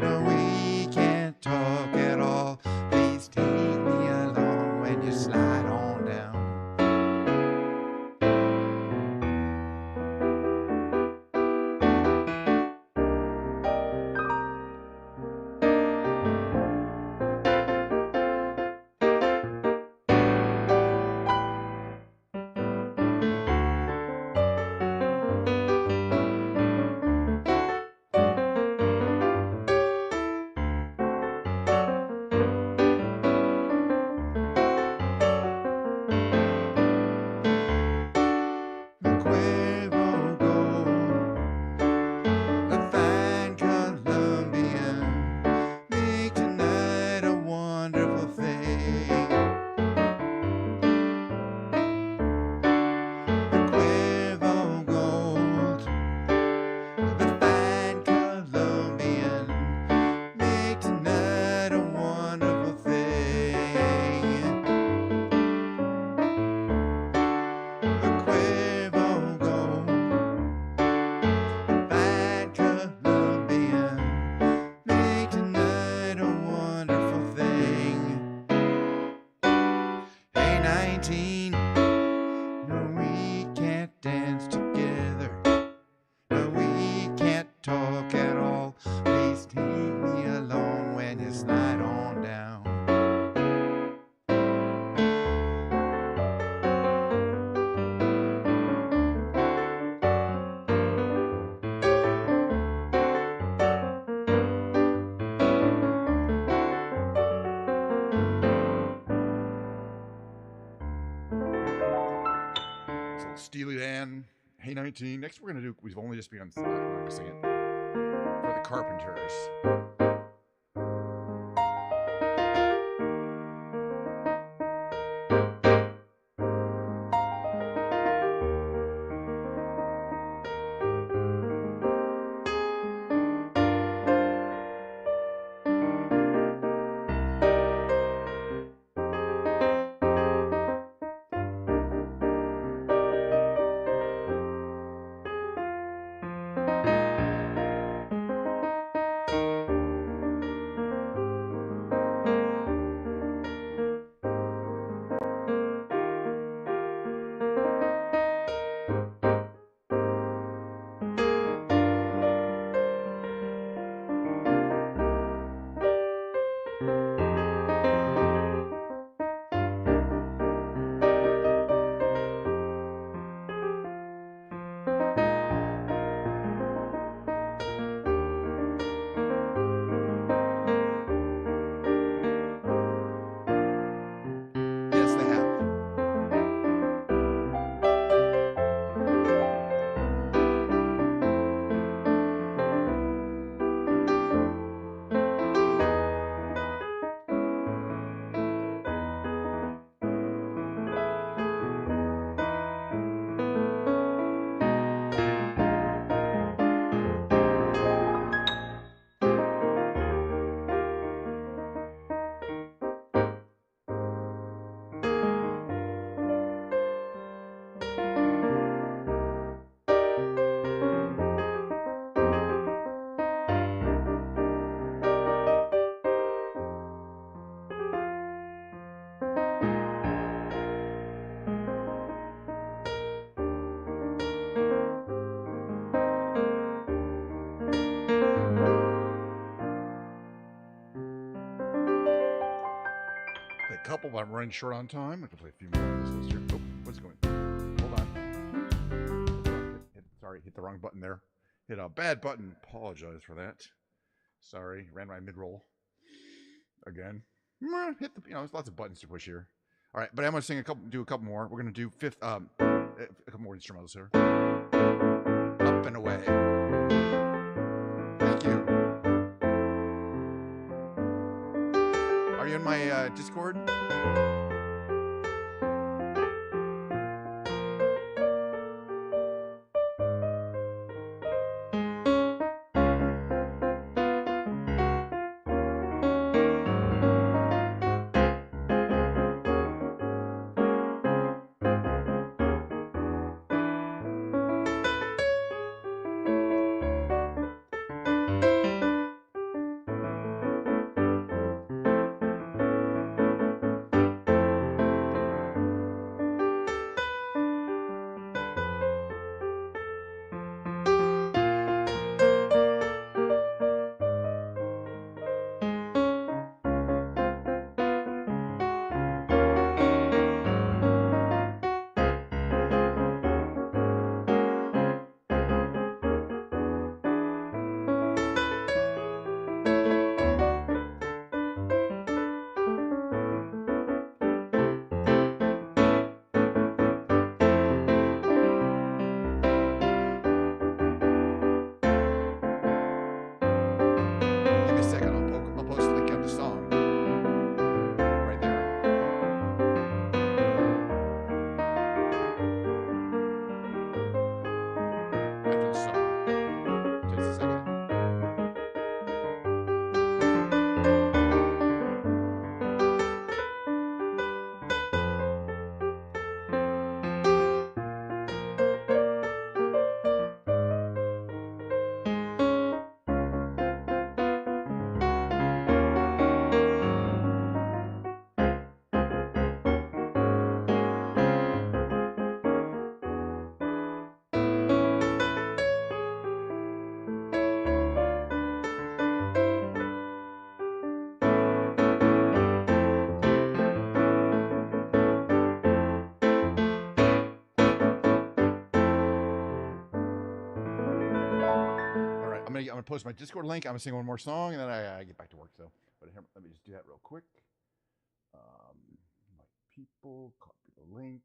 No we can't talk at all. Please take me along when you slide on down. 2019. Next, we're going to do, we've only just begun practicing it for the Carpenters. Yes, they have. Play a couple, but I'm running short on time. I can play a few more on this list here. Oh, what's going on? Hold on. Sorry, hit the wrong button there. Hit a bad button. Apologize for that. Sorry, ran my mid-roll again. Hit the, there's lots of buttons to push here. All right, but I'm gonna sing do a couple more. We're gonna do a couple more instrumentals here. Up and away. Thank you. Are you in my Discord? I'm gonna post my Discord link. I'm gonna sing one more song, and then I get back to work. So, but here, let me just do that real quick. My people, copy the link,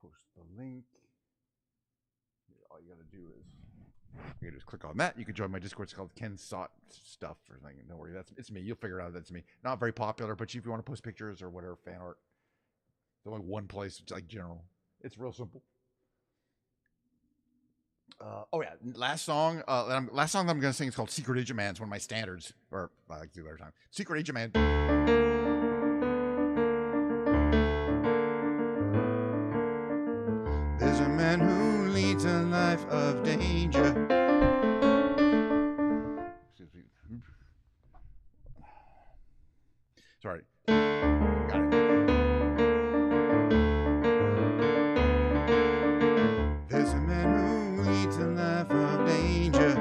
post the link. all you gotta do is you just click on that. You can join my Discord. It's called Ken Sot Stuff or something. Don't worry, it's me. You'll figure it out. That's me. Not very popular, but if you want to post pictures or whatever, fan art, there's only one place. It's like general. It's real simple. Oh yeah, last song that I'm gonna sing is called "Secret Agent Man." It's one of my standards, or I like to do it every time. Secret Agent Man. There's a man who leads a life of danger. Excuse me. Sorry. Got it. There's a man who leads a life of danger.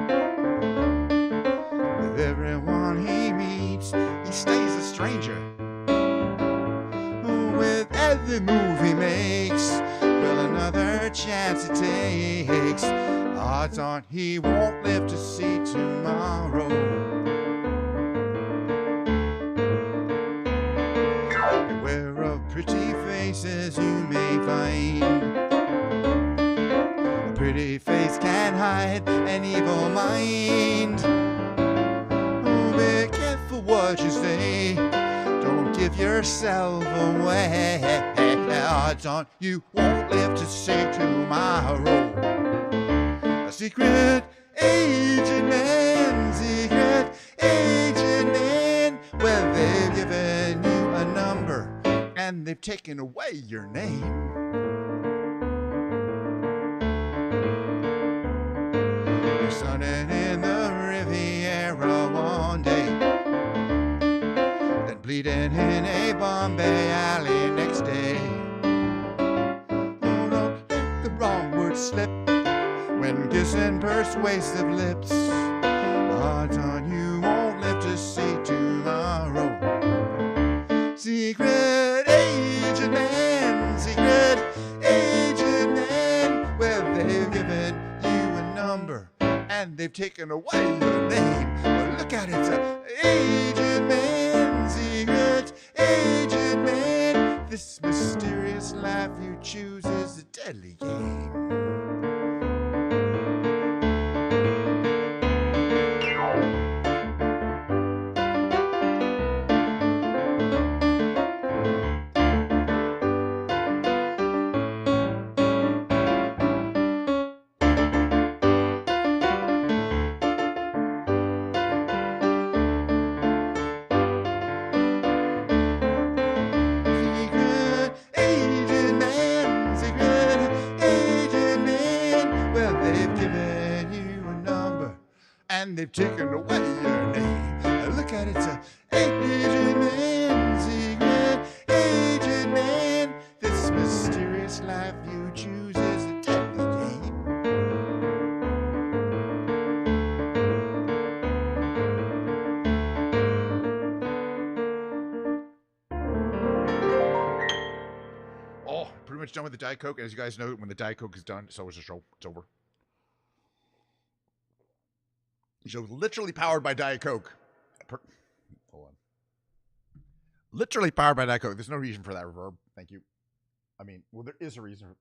With everyone he meets, he stays a stranger. With every move he makes, well, another chance he takes. Odds on he won't live to see tomorrow. Beware of pretty faces you may find. A pretty face can hide an evil mind. Oh, be careful what you say. Don't give yourself away. Odds on you won't live to see tomorrow. A secret agent man, secret agent man. Well, they've given you a number and they've taken away your name. You're sunning in the Riviera one day, then bleeding in a Bombay alley next day. Oh, don't let the wrong words slip when kissing persuasive lips. Odds on you won't live to see tomorrow. Secret agent man, secret agent man. Well, they've given you a number and they've taken away your name. Well, look at it, agent man, secret agent man. This mysterious life you choose is a deadly game. And they've taken away your name. Look at it, agent man, secret agent man. This mysterious life you choose is a deadly game. Oh, pretty much done with the Diet Coke. As you guys know, when the Diet Coke is done, so is the show. It's over. The show's literally powered by Diet Coke. Hold on. Literally powered by Diet Coke. There's no reason for that reverb. Thank you. I mean, well, there is a reason.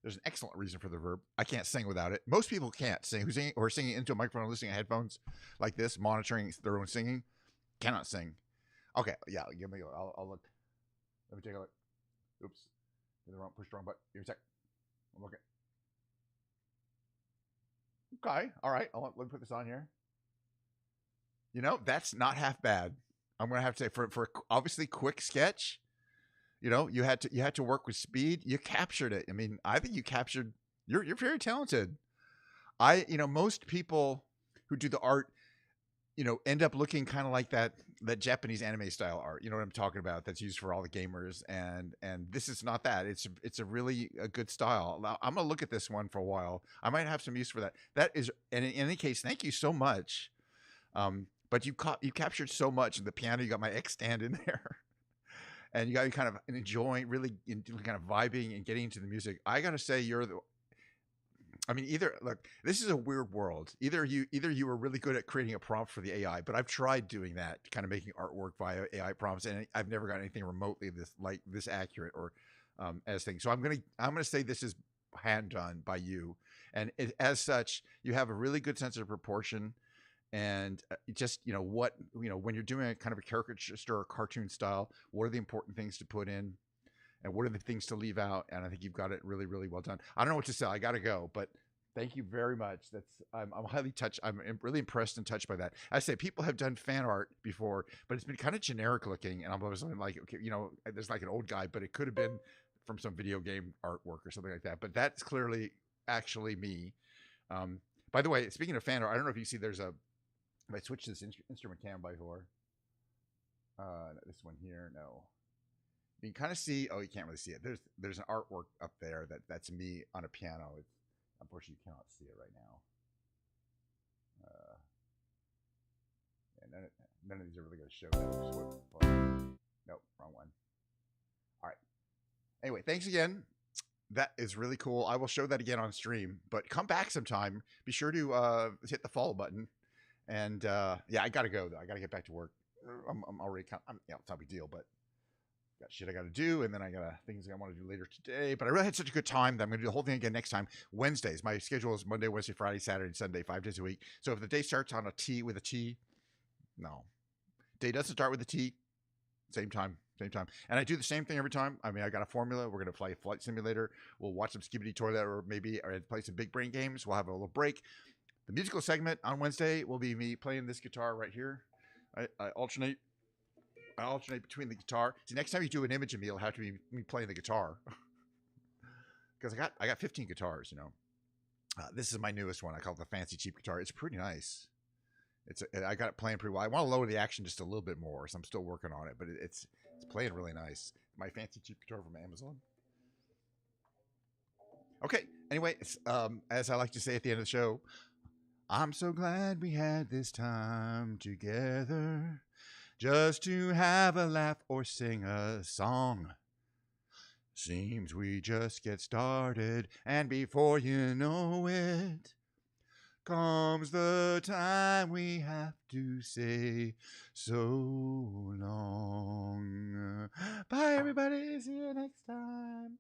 There's an excellent reason for the reverb. I can't sing without it. Most people can't sing. Who's singing or singing into a microphone or listening to headphones like this, monitoring their own singing, cannot sing. Okay, yeah, give me. I'll look. Let me take a look. Oops, push the wrong button. Give me a sec. I'm looking. Okay, all right. Let me put this on here. You know, that's not half bad. I'm gonna have to say for obviously quick sketch. You know, you had to work with speed. You captured it. I mean, I think you captured. You're very talented. Most people who do the art, end up looking kind of like that Japanese anime style art. You know what I'm talking about? That's used for all the gamers, and this is not that. It's a really good style. Now, I'm gonna look at this one for a while. I might have some use for that. That is, and in any case, thank you so much. But you captured so much in the piano. You got my X stand in there, and you got kind of enjoying, really kind of vibing and getting into the music. I gotta say, look, this is a weird world. Either you were really good at creating a prompt for the AI, but I've tried doing that, kind of making artwork via AI prompts, and I've never got anything remotely this accurate or as things. So I'm gonna say this is hand done by you, And as such, you have a really good sense of proportion. And just, when you're doing a kind of a caricature or cartoon style, what are the important things to put in and what are the things to leave out? And I think you've got it really, really well done. I don't know what to say. I got to go, but thank you very much. I'm highly touched. I'm really impressed and touched by that. I say people have done fan art before, but it's been kind of generic looking. And I'm always like, okay, there's like an old guy, but it could have been from some video game artwork or something like that. But that's clearly actually me. By the way, speaking of fan art, I don't know if you see if I switch this instrument cam by four. This one here, no. You can kind of see. Oh, you can't really see it. There's an artwork up there that's me on a piano. Unfortunately, you cannot see it right now. And none of these are really going to show that. Nope, wrong one. All right. Anyway, thanks again. That is really cool. I will show that again on stream. But come back sometime. Be sure to hit the follow button. And I gotta go though. I gotta get back to work. I'm already it's not a big deal, but got shit I gotta do, and then I got things I want to do later today. But I really had such a good time that I'm gonna do the whole thing again next time. Wednesdays. My schedule is Monday, Wednesday, Friday, Saturday, and Sunday, 5 days a week. So if the day starts on a T with a T, no. Day doesn't start with a T. Same time. And I do the same thing every time. I mean, I got a formula. We're gonna play a flight simulator. We'll watch some Skibidi Toilet, or play some big brain games. We'll have a little break. The musical segment on Wednesday will be me playing this guitar right here. I alternate between the guitar. See, next time you do an image of me, it'll have to be me playing the guitar. Because I got 15 guitars, This is my newest one. I call it the fancy cheap guitar. It's pretty nice. I got it playing pretty well. I want to lower the action just a little bit more, so I'm still working on it. But it's playing really nice. My fancy cheap guitar from Amazon. Okay. Anyway, as I like to say at the end of the show, I'm so glad we had this time together, just to have a laugh or sing a song. Seems we just get started, and before you know it, comes the time we have to say so long. Bye, everybody. See you next time.